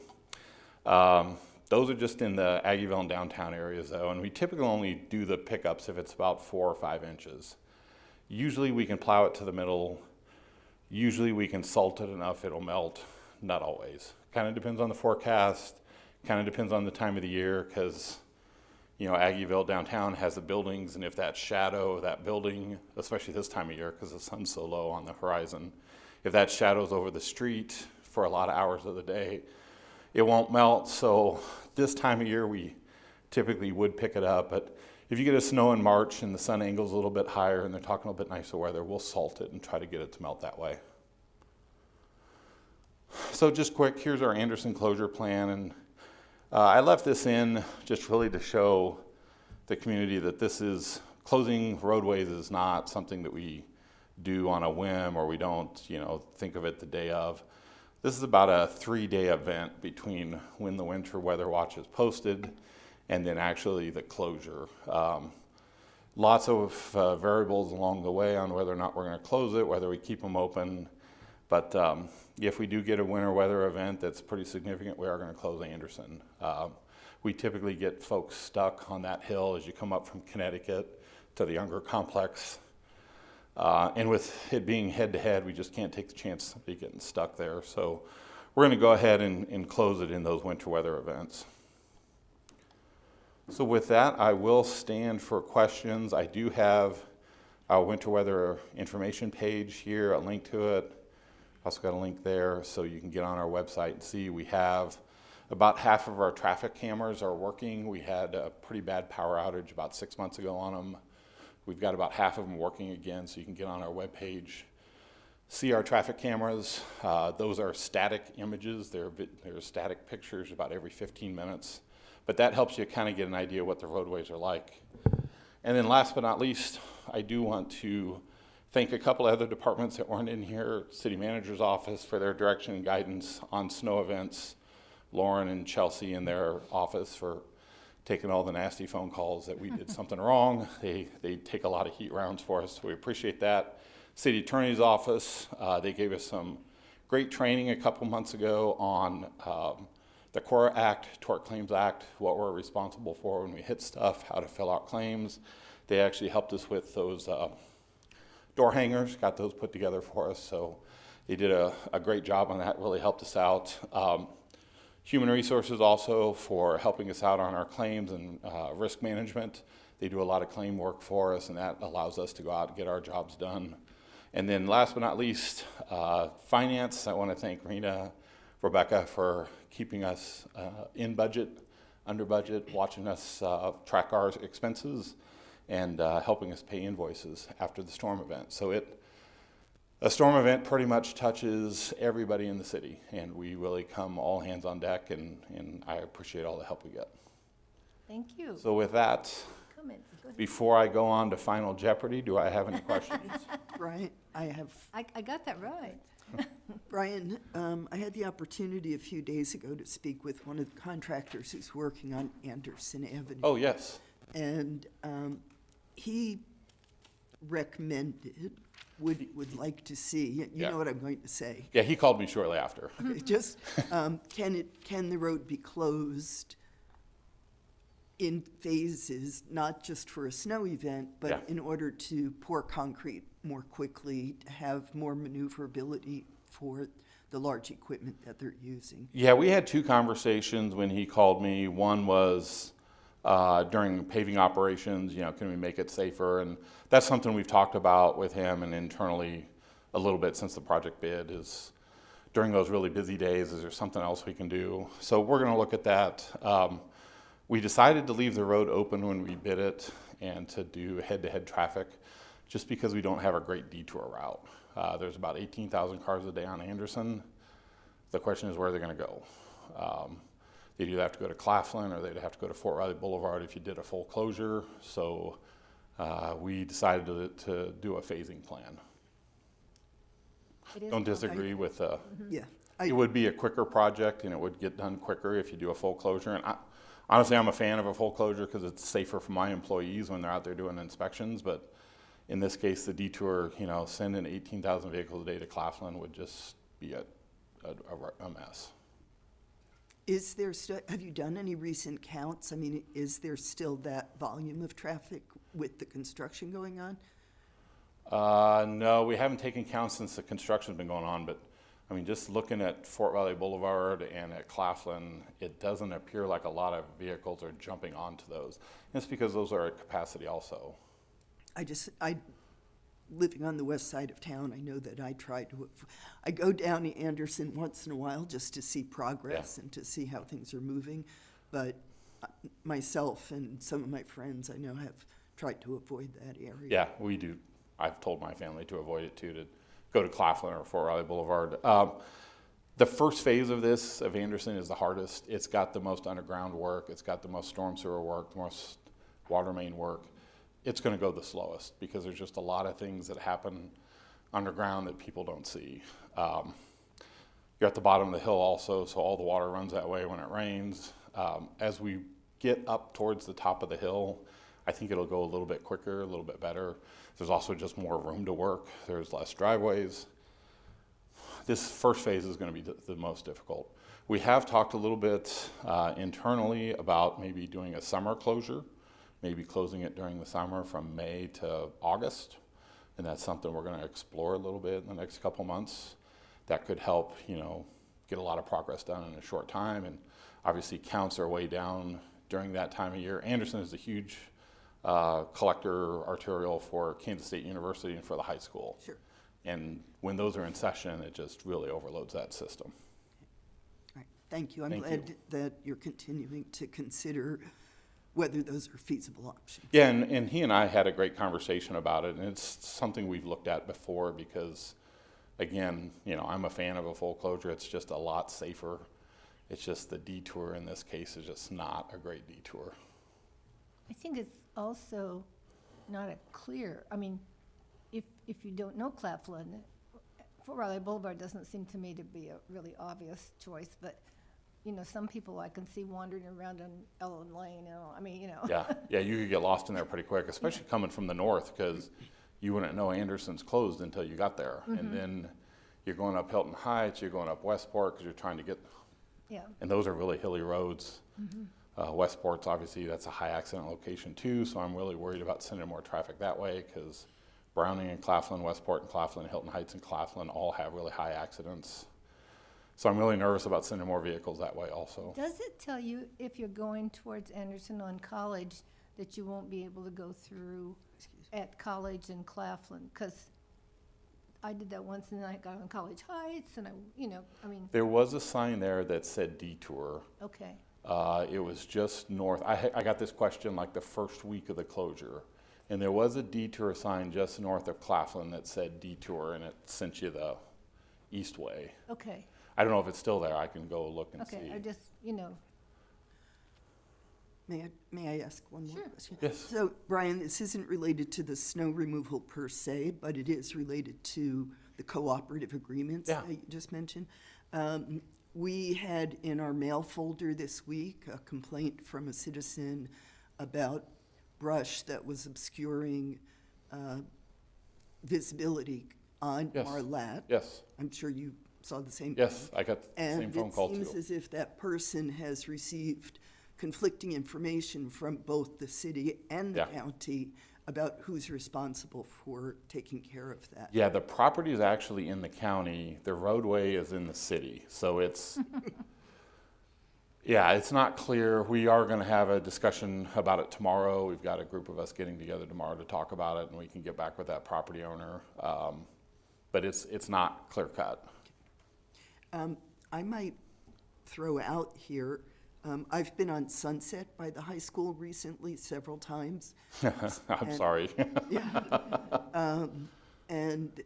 Speaker 12: Those are just in the Aggieville and downtown areas though, and we typically only do the pickups if it's about 4 or 5 inches. Usually we can plow it to the middle. Usually we can salt it enough it'll melt. Not always. Kind of depends on the forecast, kind of depends on the time of the year, because you know, Aggieville downtown has the buildings, and if that shadow of that building, especially this time of year because the sun's so low on the horizon, if that shadow's over the street for a lot of hours of the day, it won't melt. So this time of year we typically would pick it up, but if you get a snow in March and the sun angle's a little bit higher and they're talking a little bit nicer weather, we'll salt it and try to get it to melt that way. So just quick, here's our Anderson closure plan, and I left this in just really to show the community that this is, closing roadways is not something that we do on a whim, or we don't, you know, think of it the day of. This is about a 3-day event between when the winter weather watch is posted and then actually the closure. Lots of variables along the way on whether or not we're going to close it, whether we keep them open. But if we do get a winter weather event that's pretty significant, we are going to close Anderson. We typically get folks stuck on that hill as you come up from Connecticut to the Younger Complex. And with it being head-to-head, we just can't take the chance of somebody getting stuck there. So we're going to go ahead and close it in those winter weather events. So with that, I will stand for questions. I do have our winter weather information page here, a link to it. Also got a link there so you can get on our website and see. We have about half of our traffic cameras are working. We had a pretty bad power outage about 6 months ago on them. We've got about half of them working again, so you can get on our webpage, see our traffic cameras. Those are static images. They're static pictures about every 15 minutes. But that helps you kind of get an idea what the roadways are like. And then last but not least, I do want to thank a couple of other departments that weren't in here, City Manager's Office for their direction and guidance on snow events, Lauren and Chelsea in their office for taking all the nasty phone calls that we did something wrong. They take a lot of heat rounds for us, so we appreciate that. City Attorney's Office, they gave us some great training a couple months ago on the CORA Act, Tort Claims Act, what we're responsible for when we hit stuff, how to fill out claims. They actually helped us with those door hangers, got those put together for us, so they did a great job on that, really helped us out. Human Resources also for helping us out on our claims and risk management. They do a lot of claim work for us, and that allows us to go out and get our jobs done. And then last but not least, finance. I want to thank Rena, Rebecca for keeping us in budget, under budget, watching us track our expenses, and helping us pay invoices after the storm event. So a storm event pretty much touches everybody in the city, and we really come all hands on deck, and I appreciate all the help we get.
Speaker 1: Thank you.
Speaker 12: So with that,
Speaker 1: Comments, go ahead.
Speaker 12: before I go on to Final Jeopardy, do I have any questions?
Speaker 8: Brian,
Speaker 1: I got that right.
Speaker 8: Brian, I had the opportunity a few days ago to speak with one of the contractors who's working on Anderson Avenue.
Speaker 12: Oh, yes.
Speaker 8: And he recommended, would like to see, you
Speaker 12: Yeah.
Speaker 8: know what I'm going to say.
Speaker 12: Yeah, he called me shortly after.
Speaker 8: Okay, just, can the road be closed in phases, not just for a snow event, but
Speaker 12: Yeah.
Speaker 8: in order to pour concrete more quickly, to have more maneuverability for the large equipment that they're using?
Speaker 12: Yeah, we had 2 conversations when he called me. One was during paving operations, you know, can we make it safer? And that's something we've talked about with him and internally a little bit since the project bid is during those really busy days, is there something else we can do? So we're gonna look at that. We decided to leave the road open when we bid it and to do head-to-head traffic, just because we don't have a great detour route. There's about 18,000 cars a day on Anderson. The question is where they're gonna go. They'd either have to go to Claflin or they'd have to go to Fort Riley Boulevard if you did a full closure. So we decided to do a phasing plan.
Speaker 1: It is
Speaker 12: Don't disagree with,
Speaker 8: Yeah.
Speaker 12: it would be a quicker project and it would get done quicker if you do a full closure. And honestly, I'm a fan of a full closure because it's safer for my employees when they're out there doing inspections. But in this case, the detour, you know, sending 18,000 vehicles a day to Claflin would just be a mess.
Speaker 8: Is there have you done any recent counts? I mean, is there still that volume of traffic with the construction going on?
Speaker 12: No, we haven't taken counts since the construction's been going on, but I mean, just looking at Fort Riley Boulevard and at Claflin, it doesn't appear like a lot of vehicles are jumping onto those. And it's because those are at capacity also.
Speaker 8: Living on the west side of town, I know that I go down to Anderson once in a while just to see progress and to see how things are moving. But myself and some of my friends I know have tried to avoid that area.
Speaker 12: Yeah, we do. I've told my family to avoid it too, to go to Claflin or Fort Riley Boulevard. The first phase of this, of Anderson, is the hardest. It's got the most underground work. It's got the most storm sewer work, the most water main work. It's going to go the slowest because there's just a lot of things that happen underground that people don't see. You're at the bottom of the hill also, so all the water runs that way when it rains. As we get up towards the top of the hill, I think it'll go a little bit quicker, a little bit better. There's also just more room to work. There's less driveways. This first phase is going to be the most difficult. We have talked a little bit internally about maybe doing a summer closure, maybe closing it during the summer from May to August. And that's something we're going to explore a little bit in the next couple months. That could help, you know, get a lot of progress done in a short time. And obviously counts are way down during that time of year. Anderson is a huge collector arterial for Kansas State University and for the high school.
Speaker 8: Sure.
Speaker 12: And when those are in session, it just really overloads that system.
Speaker 8: All right. Thank you. I'm
Speaker 12: Thank
Speaker 8: glad
Speaker 12: you.
Speaker 8: that you're continuing to consider whether those are feasible options.
Speaker 12: Yeah, and he and I had a great conversation about it, and it's something we've looked at before because, again, you know, I'm a fan of a full closure. It's just a lot safer. It's just the detour in this case is just not a great detour.
Speaker 1: I think it's also not a clear, I mean, if you don't know Claflin, Fort Riley Boulevard doesn't seem to me to be a really obvious choice, but, you know, some people I can see wandering around on Ellen Lane, you know, I mean, you know.
Speaker 12: Yeah, you could get lost in there pretty quick, especially coming from the north, because you wouldn't know Anderson's closed until you got there. And then you're going up Hilton Heights, you're going up Westport, because you're trying to get, and those are really hilly roads. Westport's obviously, that's a high accident location too, so I'm really worried about sending more traffic that way, because Browning and Claflin, Westport and Claflin, Hilton Heights and Claflin all have really high accidents. So I'm really nervous about sending more vehicles that way also.
Speaker 1: Does it tell you if you're going towards Anderson on College that you won't be able to go through at College and Claflin? Because I did that once and I got on College Heights and I mean.
Speaker 12: There was a sign there that said detour.
Speaker 1: Okay.
Speaker 12: It was just north. I got this question like the first week of the closure. And there was a detour sign just north of Claflin that said detour, and it sent you the east way.
Speaker 1: Okay.
Speaker 12: I don't know if it's still there. I can go look and see.
Speaker 1: Okay, I just, you know.
Speaker 8: May I ask one more question?
Speaker 12: Yes.
Speaker 8: So, Brian, this isn't related to the snow removal per se, but it is related to the cooperative agreements that you just mentioned. We had in our mail folder this week a complaint from a citizen about brush that was obscuring visibility on Marlatte.
Speaker 12: Yes.
Speaker 8: I'm sure you saw the same.
Speaker 12: Yes, I got the same phone call too.
Speaker 8: And it seems as if that person has received conflicting information from both the city and the county about who's responsible for taking care of that.
Speaker 12: Yeah, the property is actually in the county. The roadway is in the city. So it's, it's not clear. We are going to have a discussion about it tomorrow. We've got a group of us getting together tomorrow to talk about it, and we can get back with that property owner. But it's not clear cut.
Speaker 8: I might throw out here, I've been on Sunset by the high school recently several times.
Speaker 12: I'm sorry.
Speaker 8: And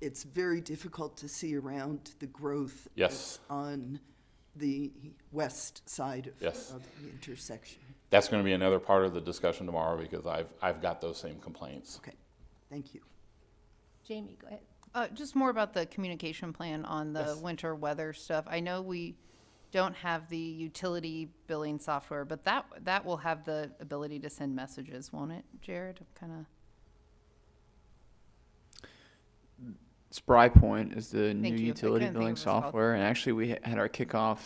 Speaker 8: it's very difficult to see around the growth
Speaker 12: Yes.
Speaker 8: that's on the west side
Speaker 12: Yes.
Speaker 8: of the intersection.
Speaker 12: That's going to be another part of the discussion tomorrow because I've got those same complaints.
Speaker 8: Okay, thank you.
Speaker 1: Jamie, go ahead.
Speaker 7: Just more about the communication plan on the
Speaker 12: Yes.
Speaker 7: winter weather stuff. I know we don't have the utility billing software, but that will have the ability to send messages, won't it, Jared? Kind of.
Speaker 2: Spry Point is the new
Speaker 7: Thank you. I
Speaker 2: utility
Speaker 7: couldn't think
Speaker 2: billing
Speaker 7: of what it's called.
Speaker 2: software, and actually we had our kickoff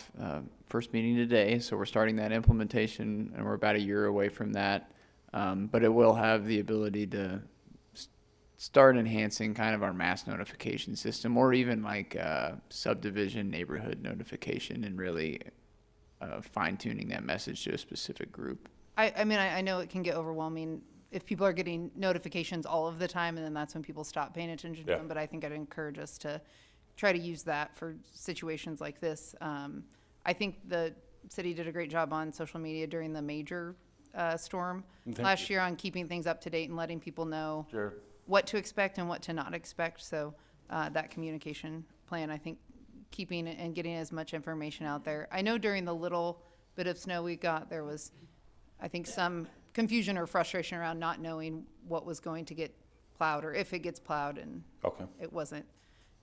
Speaker 2: first meeting today, so we're starting that implementation, and we're about a year away from that. But it will have the ability to start enhancing kind of our mass notification system, or even like subdivision neighborhood notification, and really fine tuning that message to a specific group.
Speaker 7: I mean, I know it can get overwhelming if people are getting notifications all of the time, and then that's when people stop paying attention to
Speaker 12: Yeah.
Speaker 7: them. But I think I'd encourage us to try to use that for situations like this. I think the city did a great job on social media during the major storm
Speaker 12: Thank
Speaker 7: last
Speaker 12: you.
Speaker 7: year on keeping things up to date and letting people know
Speaker 12: Jared.
Speaker 7: what to expect and what to not expect. So that communication plan, I think, keeping it and getting as much information out there. I know during the little bit of snow we got, there was, I think, some confusion or frustration around not knowing what was going to get plowed or if it gets plowed, and
Speaker 12: Okay.
Speaker 7: it wasn't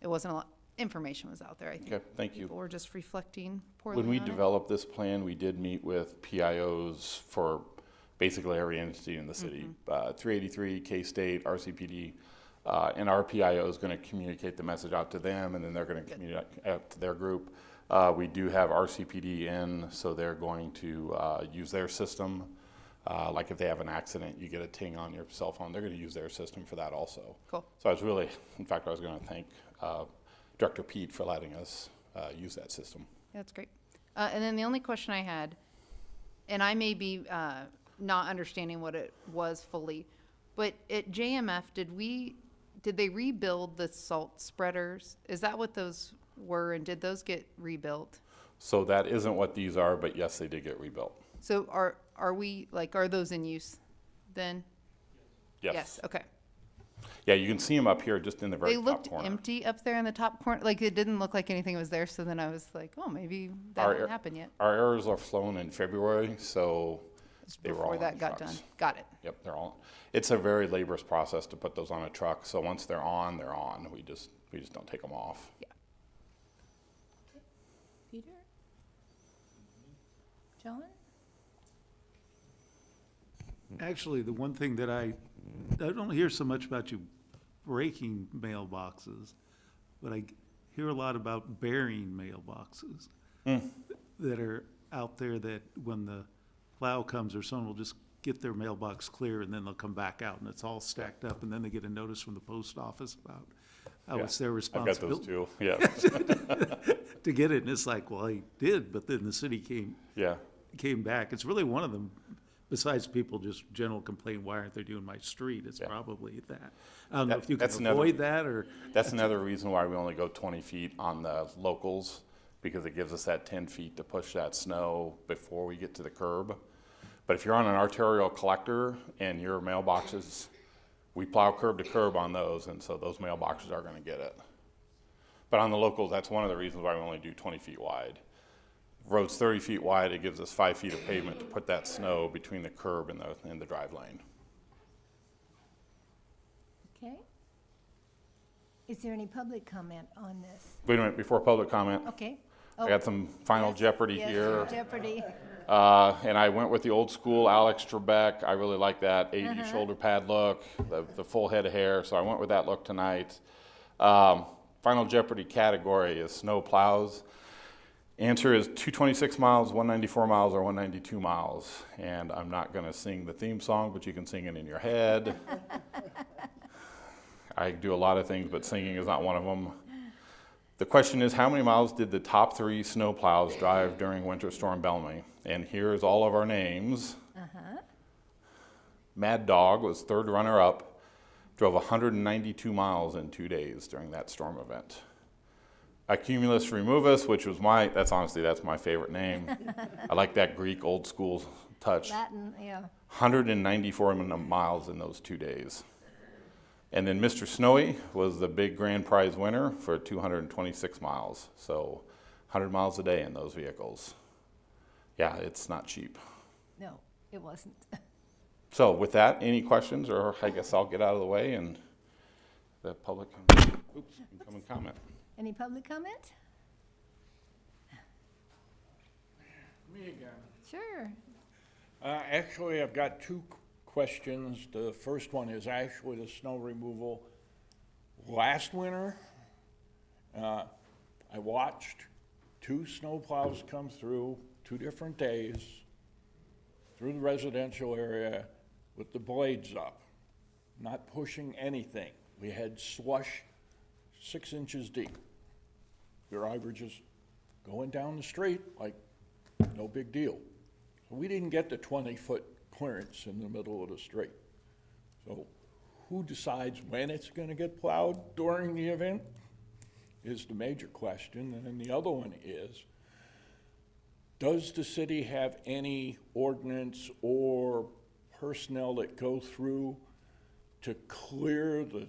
Speaker 7: a lot. Information was out there, I think.
Speaker 12: Okay, thank you.
Speaker 7: People were just reflecting poorly
Speaker 12: When we
Speaker 7: on it.
Speaker 12: developed this plan, we did meet with PIOs for basically every entity in the city. 383, K-State, RCPD, and our PIO is going to communicate the message out to them, and then they're going to communicate out to their group. We do have RCPD in, so they're going to use their system. Like if they have an accident, you get a ting on your cell phone, they're going to use their system for that also.
Speaker 7: Cool.
Speaker 12: So I was really, in fact, I was going to thank Director Pete for letting us use that system.
Speaker 7: Yeah, that's great. And then the only question I had, and I may be not understanding what it was fully, but at JMF, did they rebuild the salt spreaders? Is that what those were, and did those get rebuilt?
Speaker 12: So that isn't what these are, but yes, they did get rebuilt.
Speaker 7: So are those in use then?
Speaker 12: Yes.
Speaker 7: Okay.
Speaker 12: Yeah, you can see them up here just in the very
Speaker 7: They
Speaker 12: top
Speaker 7: looked
Speaker 12: corner.
Speaker 7: empty up there in the top corner. Like, it didn't look like anything was there. So then I was like, oh, maybe that
Speaker 12: Our
Speaker 7: didn't happen yet.
Speaker 12: Our errors are flown in February, so
Speaker 7: It's
Speaker 12: they were all
Speaker 7: before
Speaker 12: on
Speaker 7: that got
Speaker 12: trucks.
Speaker 7: done. Got it.
Speaker 12: Yep, they're all. It's a very laborious process to put those on a truck. So once they're on, they're on. We just don't take them off.
Speaker 7: Yeah.
Speaker 1: Peter? John?
Speaker 9: Actually, the one thing that I don't hear so much about you breaking mailboxes, but I hear a lot about burying mailboxes that are out there, that when the plow comes or someone will just get their mailbox clear and then they'll come back out and it's all stacked up, and then they get a notice from the post office about how
Speaker 12: Yeah,
Speaker 9: it's their
Speaker 12: I've got those
Speaker 9: responsibility
Speaker 12: too. Yeah.
Speaker 9: to get it. And it's like, well, I did, but then the city
Speaker 12: Yeah.
Speaker 9: came back. It's really one of them, besides people just general complain, why aren't they doing my street? It's
Speaker 12: Yeah.
Speaker 9: probably that. I don't know
Speaker 12: That-
Speaker 9: if you can
Speaker 12: that's another-
Speaker 9: avoid that, or,
Speaker 12: That's another reason why we only go 20 feet on the locals, because it gives us that 10 feet to push that snow before we get to the curb. But if you're on an arterial collector and your mailboxes, we plow curb to curb on those, and so those mailboxes are gonna get it. But on the locals, that's one of the reasons why we only do 20 feet wide. Road's 30 feet wide, it gives us 5 feet of pavement to put that snow between the curb and the drive lane.
Speaker 1: Okay. Is there any public comment on this?
Speaker 12: Wait a minute, before public comment,
Speaker 1: Okay.
Speaker 12: I got some Final
Speaker 1: Yes,
Speaker 12: Jeopardy
Speaker 1: yes,
Speaker 12: here.
Speaker 1: Jeopardy.
Speaker 12: And I went with the old school Alex Trebek. I really like that 80s shoulder pad look, the full head of hair. So I went with that look tonight. Final Jeopardy category is snow plows. Answer is 226 miles, 194 miles, or 192 miles. And I'm not going to sing the theme song, but you can sing it in your head. I do a lot of things, but singing is not one of them. The question is, how many miles did the top 3 snow plows drive during Winter Storm Bellamy? And here's all of our names. Mad Dog was third runner-up, drove 192 miles in 2 days during that storm event. Cumulus Removus, which was that's my favorite name. I like that Greek old school touch.
Speaker 1: Latin, yeah.
Speaker 12: 194 miles in those 2 days. And then Mr. Snowy was the big grand prize winner for 226 miles. So 100 miles a day in those vehicles. Yeah, it's not cheap.
Speaker 1: No, it wasn't.
Speaker 12: So with that, any questions, or I guess I'll get out of the way and the public can come and comment.
Speaker 1: Any public comment?
Speaker 5: Me again.
Speaker 1: Sure.
Speaker 5: Actually, I've got two questions. The first one is actually the snow removal. Last winter, I watched 2 snowplows come through 2 different days through the residential area with the blades up, not pushing anything. We had slush 6 inches deep. Your average is going down the street like no big deal. So we didn't get the 20-foot clearance in the middle of the street. So who decides when it's going to get plowed during the event is the major question. And then the other one is, does the city have any ordinance or personnel that go through to clear the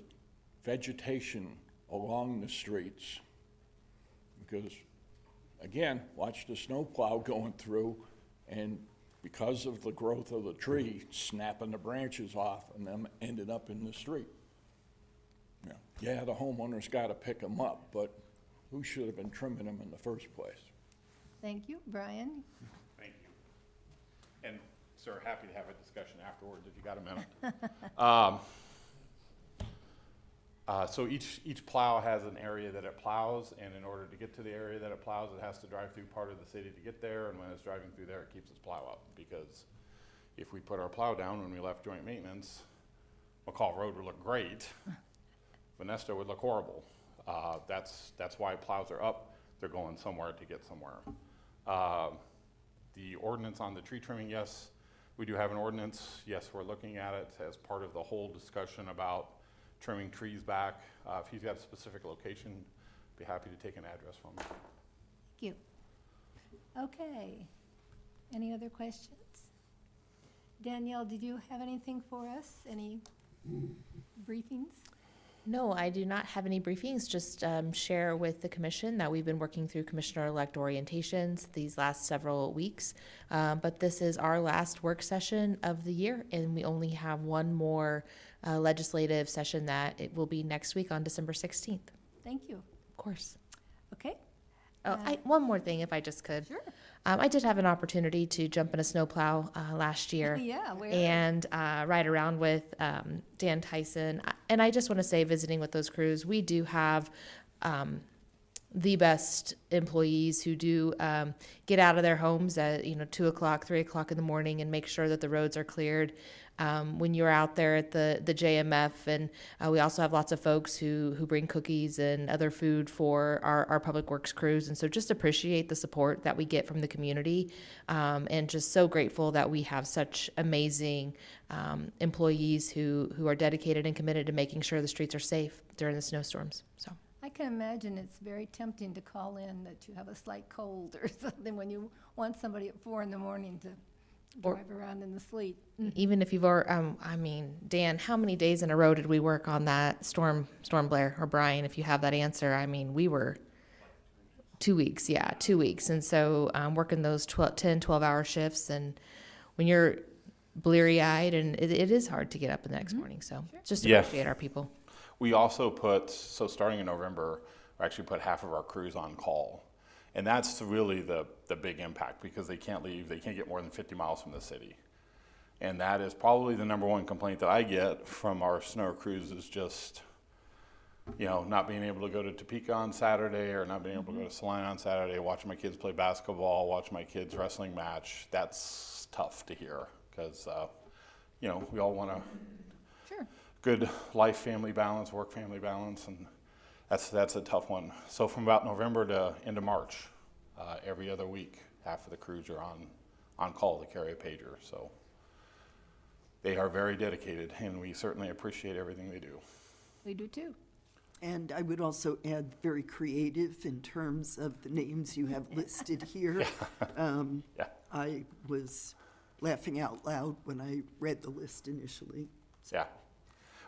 Speaker 5: vegetation along the streets? Because, again, watch the snowplow going through, and because of the growth of the tree, snapping the branches off and them ended up in the street. Yeah, the homeowner's got to pick them up, but who should have been trimming them in the first place?
Speaker 1: Thank you. Brian?
Speaker 12: Thank you. And, sir, happy to have a discussion afterwards if you got a minute. So each plow has an area that it plows, and in order to get to the area that it plows, it has to drive through part of the city to get there, and when it's driving through there, it keeps its plow up. Because if we put our plow down when we left joint maintenance, McCall Road would look great. Vanesta would look horrible. That's why plows are up. They're going somewhere to get somewhere. The ordinance on the tree trimming, yes, we do have an ordinance. Yes, we're looking at it as part of the whole discussion about trimming trees back. If he's got a specific location, be happy to take an address from him.
Speaker 1: Thank you. Okay. Any other questions? Danielle, did you have anything for us? Any briefings?
Speaker 13: No, I do not have any briefings, just share with the commission that we've been working through commissioner-elect orientations these last several weeks. But this is our last work session of the year, and we only have one more legislative session that it will be next week on December 16th.
Speaker 1: Thank you.
Speaker 13: Of course.
Speaker 1: Okay.
Speaker 13: Oh, one more thing, if I just could.
Speaker 1: Sure.
Speaker 13: I did have an opportunity to jump in a snowplow last year.
Speaker 1: Yeah, where?
Speaker 13: And ride around with Dan Tyson. And I just want to say, visiting with those crews, we do have the best employees who do get out of their homes at 2 o'clock, 3 o'clock in the morning and make sure that the roads are cleared. When you're out there at the JMF, and we also have lots of folks who bring cookies and other food for our public works crews, and so just appreciate the support that we get from the community, and just so grateful that we have such amazing employees who are dedicated and committed to making sure the streets are safe during the snowstorms. So
Speaker 1: I can imagine it's very tempting to call in that you have a slight cold or something when you want somebody at 4 in the morning to drive around in the sleet.
Speaker 13: even if you've Dan, how many days in a row did we work on that storm Blair, or Brian, if you have that answer? We were 2 weeks. Yeah, 2 weeks. And so working those 10, 12-hour shifts, and when you're bleary-eyed, and it is hard to get up the next morning. So just appreciate our people.
Speaker 12: We also starting in November, we actually put half of our crews on call. And that's really the big impact, because they can't leave, they can't get more than 50 miles from the city. And that is probably the number one complaint that I get from our snow crews, is just, not being able to go to Topeka on Saturday, or not being able to go to Salina on Saturday, watch my kids play basketball, watch my kids wrestling match. That's tough to hear, because, we all want a good life-family balance, work-family balance, and that's a tough one. So from about November to into March, every other week, half of the crews are on call to carry a pager. So they are very dedicated, and we certainly appreciate everything they do.
Speaker 1: We do too.
Speaker 8: And I would also add very creative in terms of the names you have listed here.
Speaker 12: Yeah.
Speaker 8: I was laughing out loud when I read the list initially.
Speaker 12: Yeah.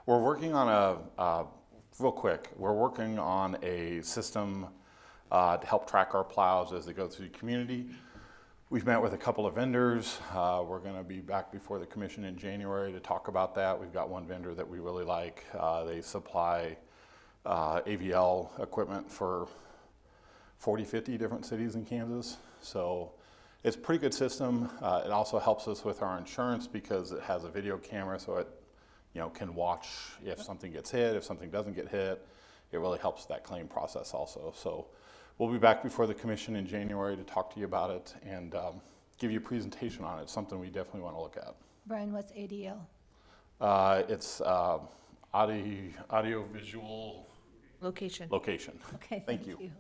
Speaker 12: We're working on real quick, we're working on a system to help track our plows as they go through the community. We've met with a couple of vendors. We're going to be back before the commission in January to talk about that. We've got one vendor that we really like. They supply AVL equipment for 40, 50 different cities in Kansas. So it's a pretty good system. It also helps us with our insurance because it has a video camera, so it can watch if something gets hit, if something doesn't get hit. It really helps that claim process also. So we'll be back before the commission in January to talk to you about it and give you a presentation on it. It's something we definitely want to look at.
Speaker 1: Brian, what's ADL?
Speaker 12: It's audio visual
Speaker 13: Location.
Speaker 12: location.
Speaker 1: Okay,
Speaker 12: Thank
Speaker 1: thank
Speaker 12: you.
Speaker 1: you.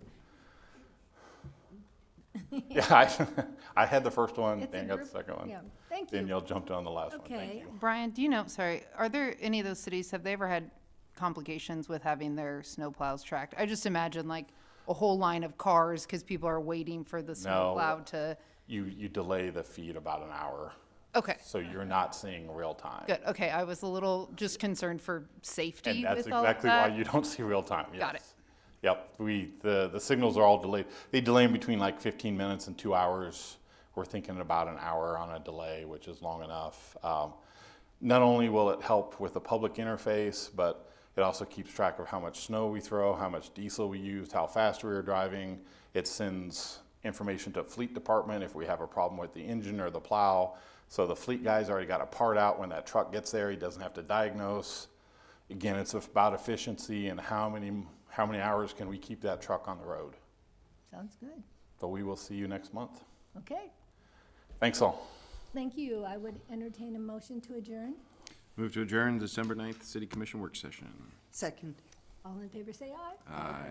Speaker 12: Yeah, I had the first one,
Speaker 1: It's a
Speaker 12: Dan got the
Speaker 1: group-
Speaker 12: second one.
Speaker 1: Yeah, thank you.
Speaker 12: Danielle jumped on the last one. Thank
Speaker 1: Okay.
Speaker 12: you.
Speaker 7: Brian, do you know, sorry, are there any of those cities, have they ever had complications with having their snow plows tracked? I just imagine like a whole line of cars because people are waiting for the snow
Speaker 12: No.
Speaker 7: plow to,
Speaker 12: You delay the feed about an hour,
Speaker 7: okay,
Speaker 12: so you're not seeing real time.
Speaker 7: good, okay, I was a little just concerned for safety
Speaker 12: And that's
Speaker 7: with all of
Speaker 12: exactly why
Speaker 7: that.
Speaker 12: you don't see real time, yes.
Speaker 7: Got it.
Speaker 12: Yep, the signals are all delayed. They delay in between like 15 minutes and 2 hours. We're thinking about an hour on a delay, which is long enough. Not only will it help with the public interface, but it also keeps track of how much snow we throw, how much diesel we used, how fast we were driving. It sends information to fleet department if we have a problem with the engine or the plow. So the fleet guy's already got a part out when that truck gets there. He doesn't have to diagnose. Again, it's about efficiency and how many hours can we keep that truck on the road.
Speaker 1: Sounds good.
Speaker 12: But we will see you next month.
Speaker 1: Okay,
Speaker 12: Thanks all.
Speaker 1: thank you. I would entertain a motion to adjourn.
Speaker 4: Move to adjourn December 9th City Commission work session.
Speaker 8: Second.
Speaker 1: All in favor, say aye.
Speaker 4: Aye.